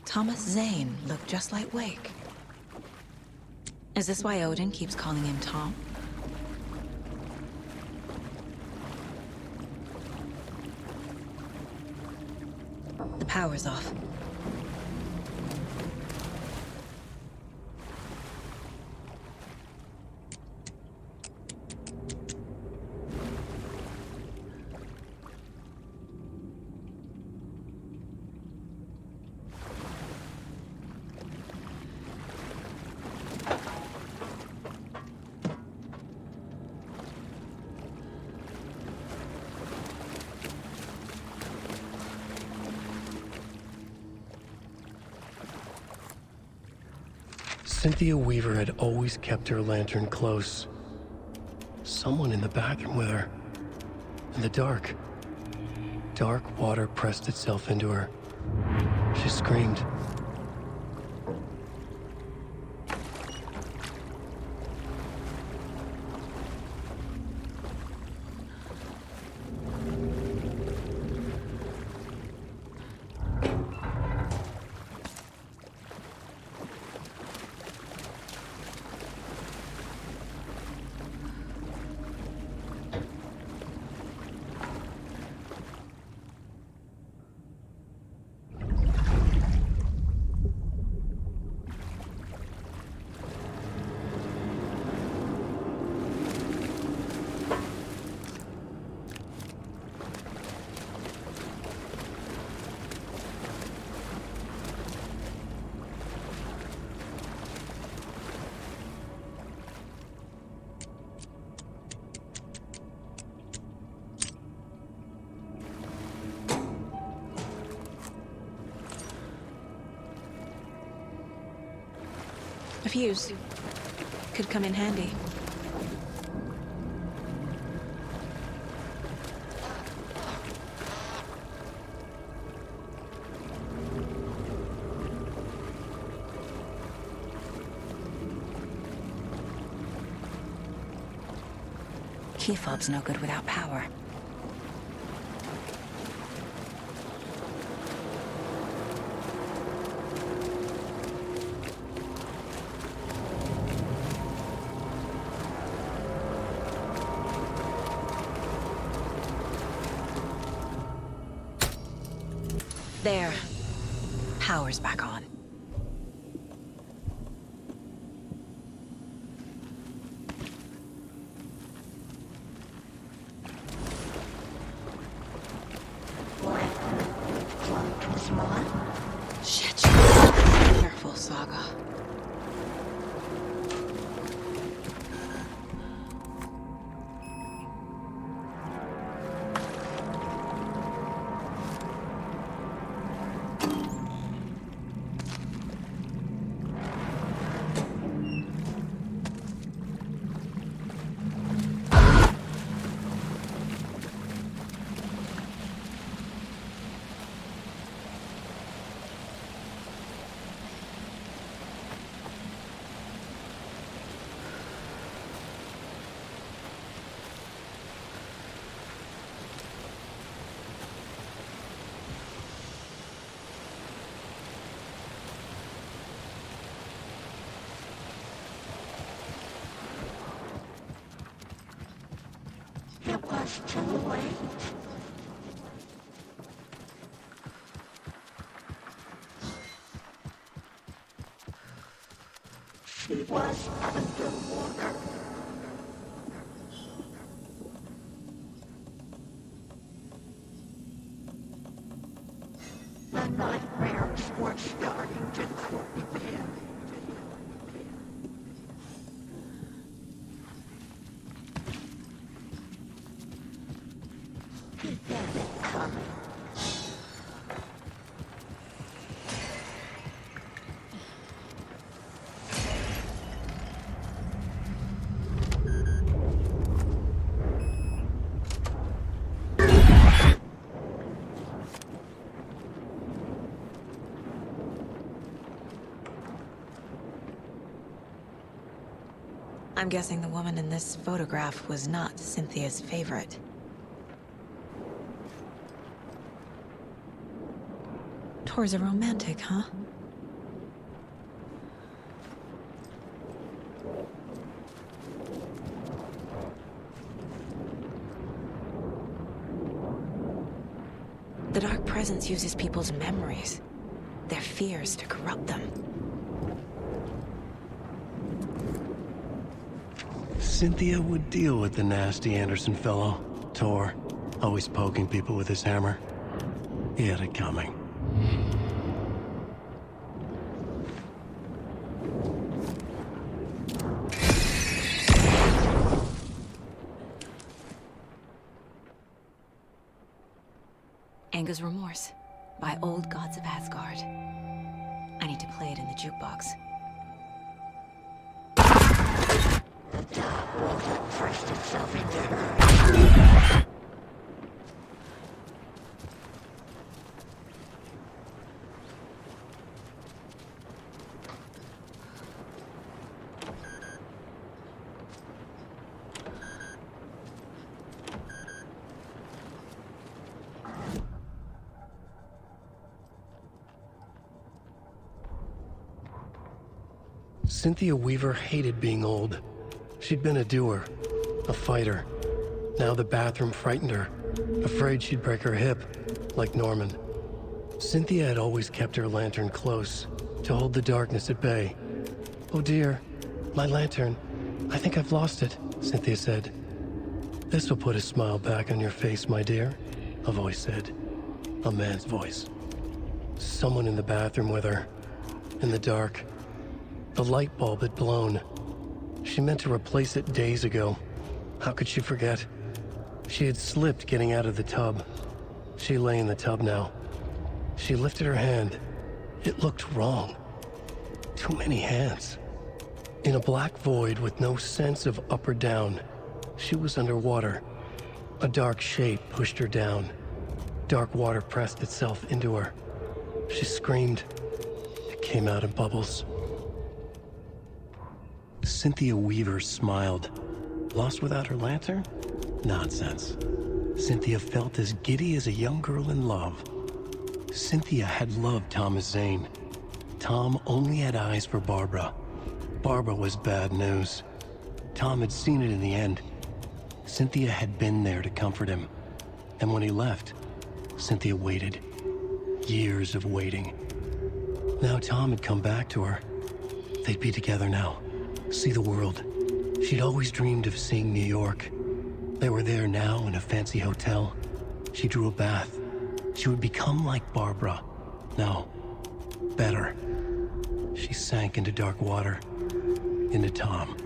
Thomas Zane looked just like Wake. Is this why Odin keeps calling him Tom? The power's off. Cynthia Weaver had always kept her lantern close. Someone in the bathroom with her. In the dark. Dark water pressed itself into her. She screamed. A fuse. Could come in handy. key fob's no good without power. There. Power's back on. Shit. Careful, Saga. It was too late. She was underwater. The nightmares were starting to creep in. He had it coming. I'm guessing the woman in this photograph was not Cynthia's favorite. Tor's a romantic, huh? The Dark Presence uses people's memories, their fears to corrupt them. Cynthia would deal with the nasty Anderson fellow, Tor, always poking people with his hammer. He had it coming. Anga's Remorse by Old Gods of Asgard. I need to play it in the jukebox. The dark water pressed itself into her. Cynthia Weaver hated being old. She'd been a doer, a fighter. Now the bathroom frightened her, afraid she'd break her hip, like Norman. Cynthia had always kept her lantern close, to hold the darkness at bay. "Oh dear, my lantern. I think I've lost it," Cynthia said. "This will put a smile back on your face, my dear," a voice said. A man's voice. Someone in the bathroom with her, in the dark. The light bulb had blown. She meant to replace it days ago. How could she forget? She had slipped getting out of the tub. She lay in the tub now. She lifted her hand. It looked wrong. Too many hands. In a black void with no sense of up or down, she was underwater. A dark shape pushed her down. Dark water pressed itself into her. She screamed. It came out in bubbles. Cynthia Weaver smiled. Lost without her lantern? Nonsense. Cynthia felt as giddy as a young girl in love. Cynthia had loved Thomas Zane. Tom only had eyes for Barbara. Barbara was bad news. Tom had seen it in the end. Cynthia had been there to comfort him. And when he left, Cynthia waited. Years of waiting. Now Tom had come back to her. They'd be together now. See the world. She'd always dreamed of seeing New York. They were there now in a fancy hotel. She drew a bath. She would become like Barbara. No, better. She sank into dark water. Into Tom.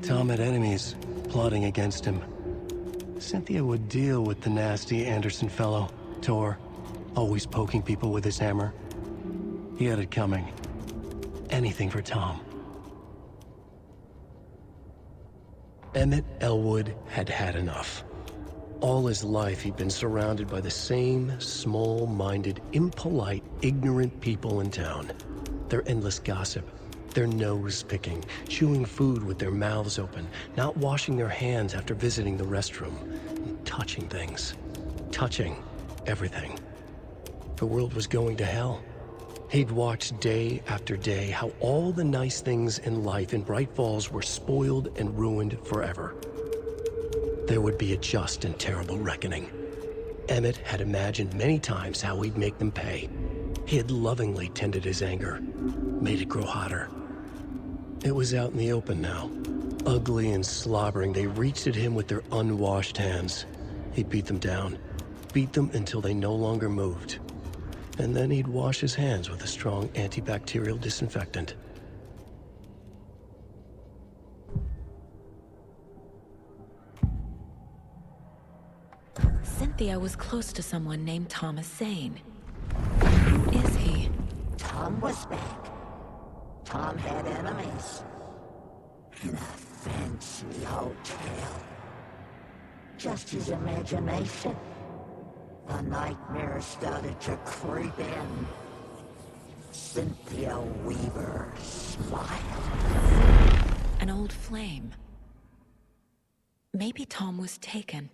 Tom had enemies plotting against him. Cynthia would deal with the nasty Anderson fellow, Tor, always poking people with his hammer. He had it coming. Anything for Tom. Emmett Elwood had had enough. All his life he'd been surrounded by the same small-minded, impolite, ignorant people in town. Their endless gossip, their nose-picking, chewing food with their mouths open, not washing their hands after visiting the restroom, and touching things. Touching everything. The world was going to hell. He'd watched day after day how all the nice things in life in Bright Falls were spoiled and ruined forever. There would be a just and terrible reckoning. Emmett had imagined many times how he'd make them pay. He had lovingly tended his anger, made it grow hotter. It was out in the open now. Ugly and slobbering, they reached at him with their unwashed hands. He'd beat them down, beat them until they no longer moved. And then he'd wash his hands with a strong antibacterial disinfectant. Cynthia was close to someone named Thomas Zane. Who is he? Tom was back. Tom had enemies. In a fancy hotel. Just his imagination. The nightmare started to creep in. Cynthia Weaver smiled. An old flame. Maybe Tom was taken.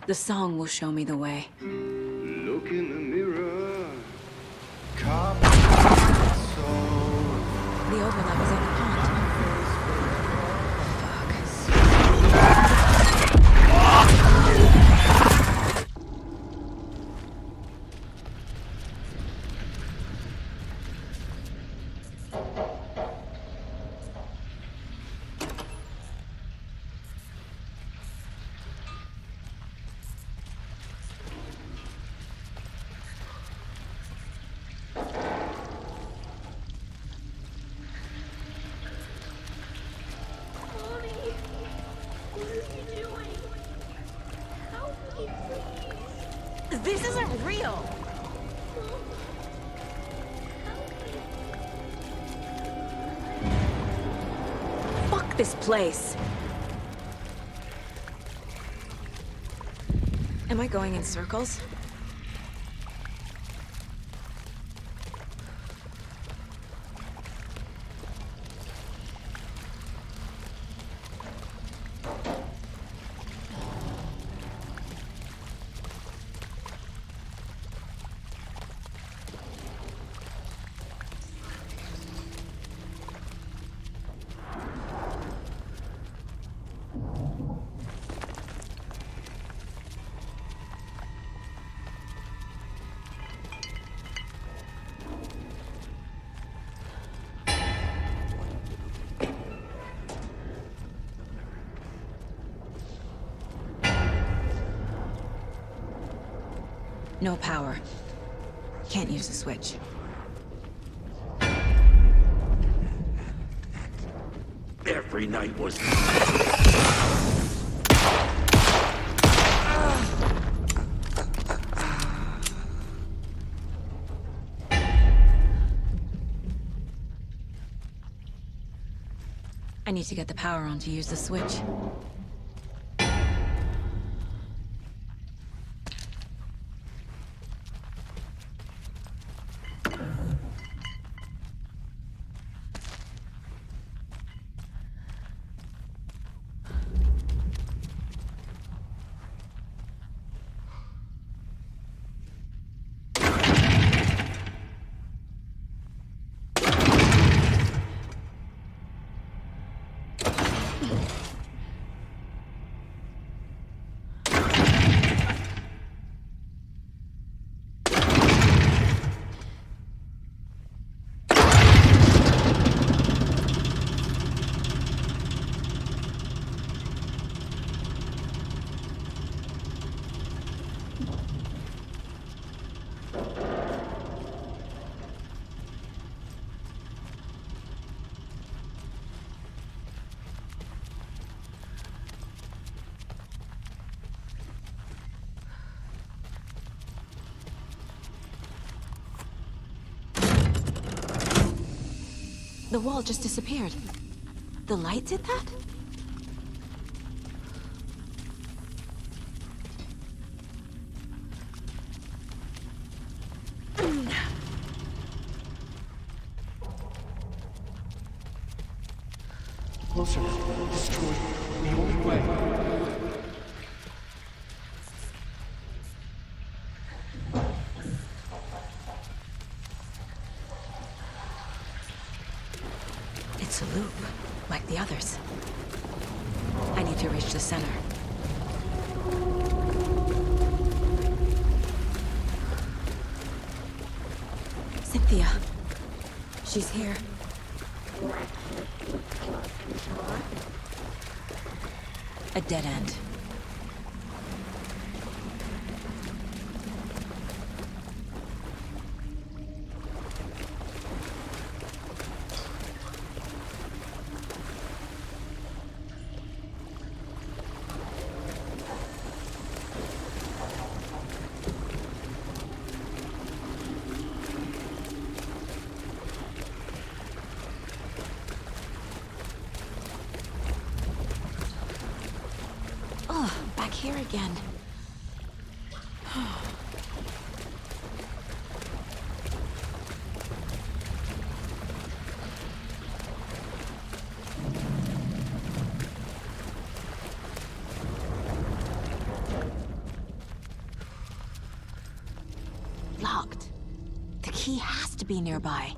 The song will show me the way. Look in the mirror. The overlap is on the pond. This isn't real! Fuck this place! Am I going in circles? No power. Can't use the switch. Every night was... I need to get the power on to use the switch. The wall just disappeared. The light did that? Closer. Destroy. The only way. It's a loop, like the others. I need to reach the center. Cynthia. She's here. A dead end. Back here again. Locked. The key has to be nearby.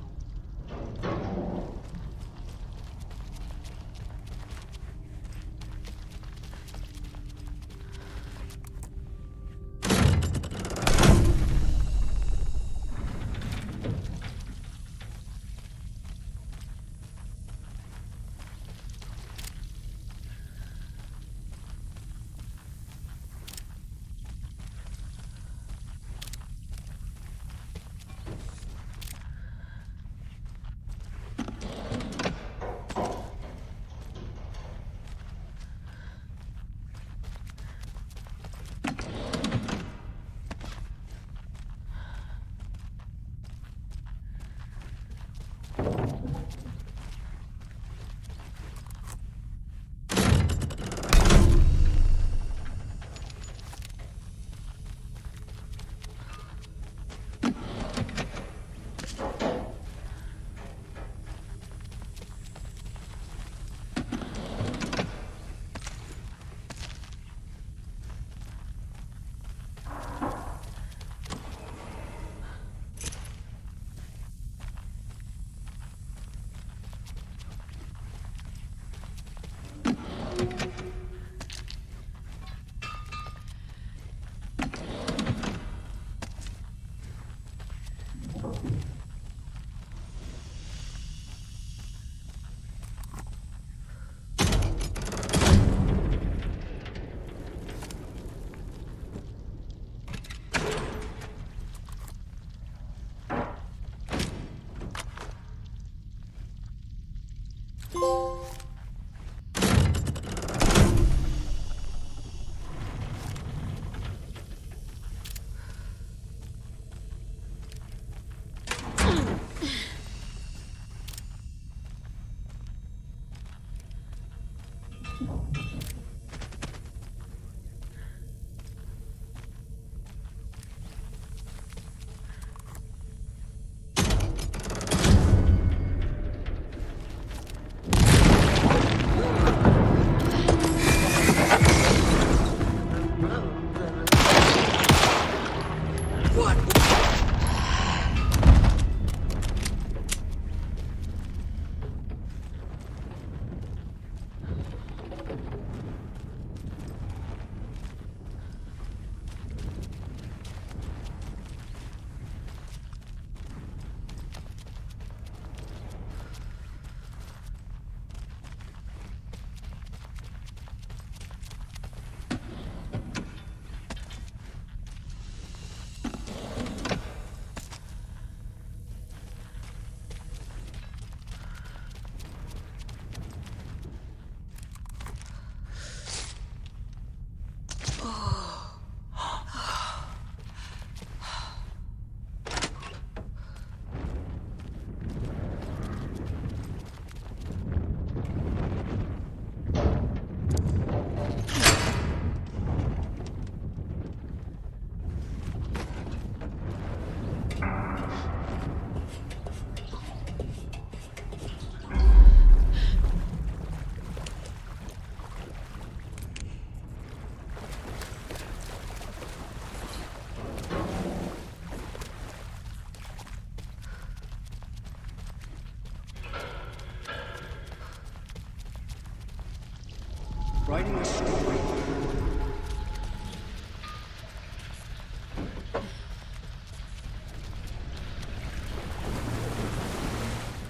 Writing a story.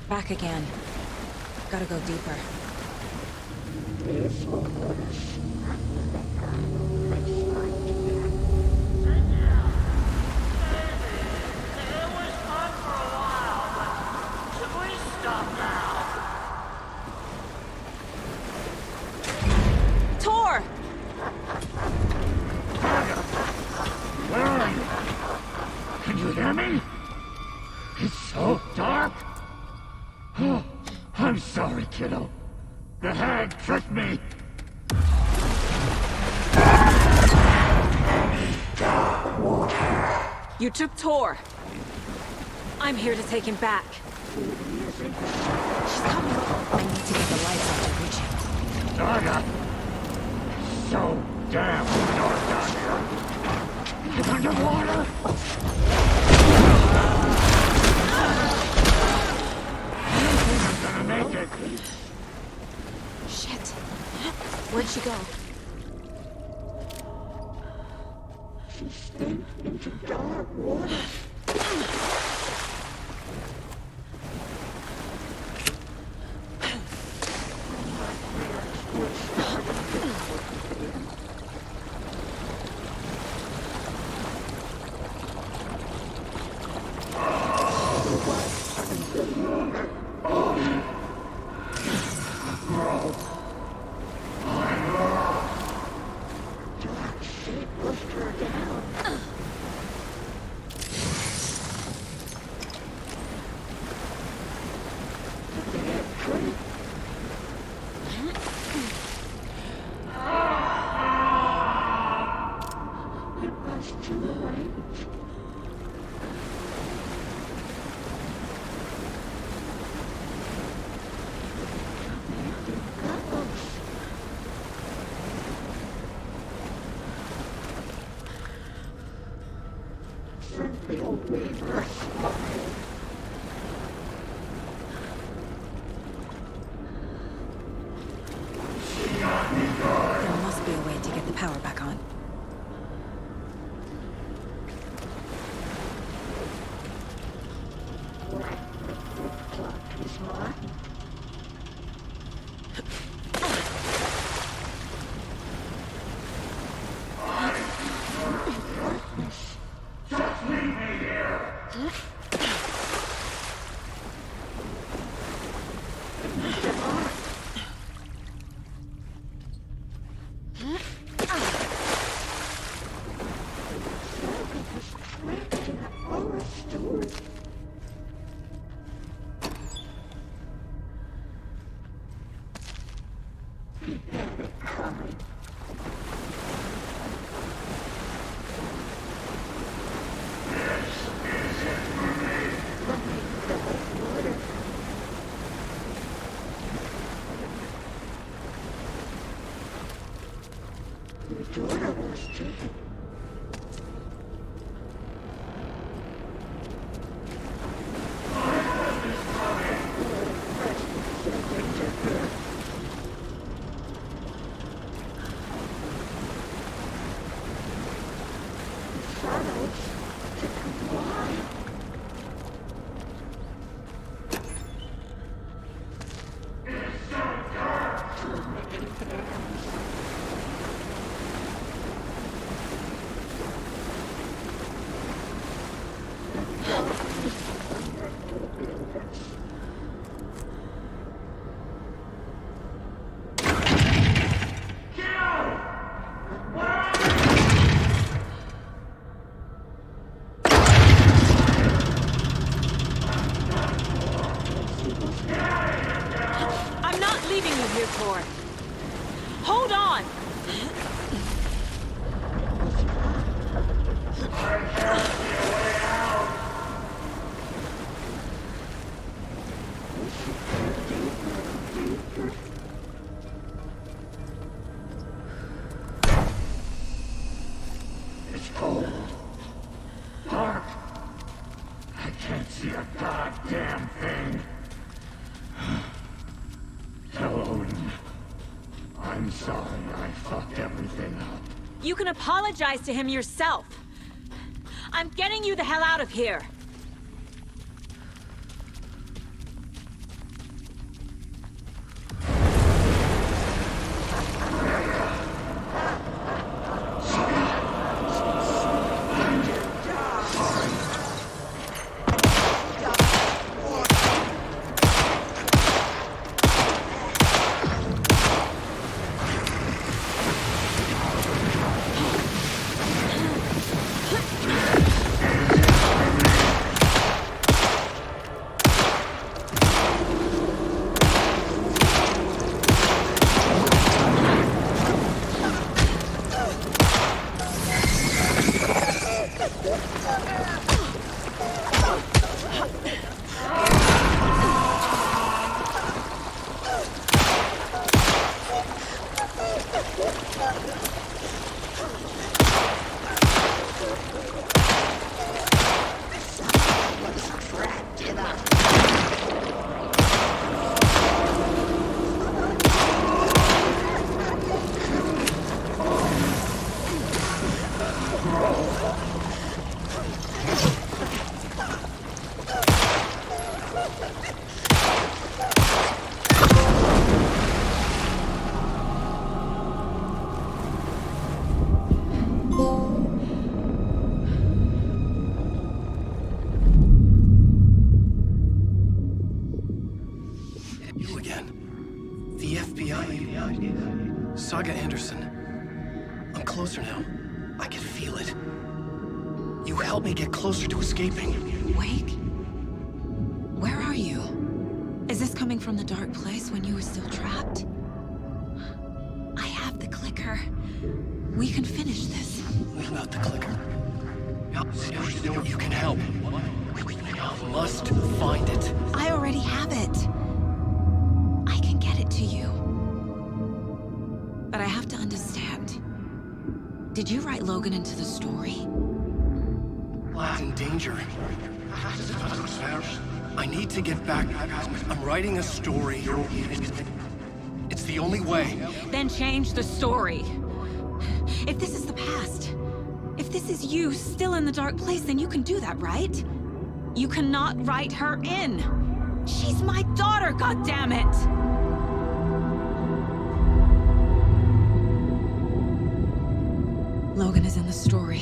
Back again. Gotta go deeper. Tor! Where are you? Can you hear me? It's so dark. Oh, I'm sorry, kiddo. The hag tricked me. You took Tor. I'm here to take him back. She's coming. I need to get the lights on to reach him. Saga! So damn dark down here. It's underwater. I'm gonna make it. Shit. Where'd she go? She slipped into dark water. Cynthia Weaver. There must be a way to get the power back on. Just leave me here. I'm not leaving you here, Tor. Hold on! It's cold. Dark. I can't see a goddamn thing. Tell Odin. I'm sorry I fucked everything up. You can apologize to him yourself. I'm getting you the hell out of here. You again. The FBI. Saga Anderson. I'm closer now. I can feel it. You helped me get closer to escaping. Wake? Where are you? Is this coming from the dark place when you were still trapped? I have the clicker. We can finish this. What about the clicker? You can help. I must find it. I already have it. I can get it to you. But I have to understand. Did you write Logan into the story? In danger. I need to get back. I'm writing a story. It's the only way. Then change the story. If this is the past, if this is you still in the dark place, then you can do that, right? You cannot write her in. She's my daughter, goddammit! Logan is in the story.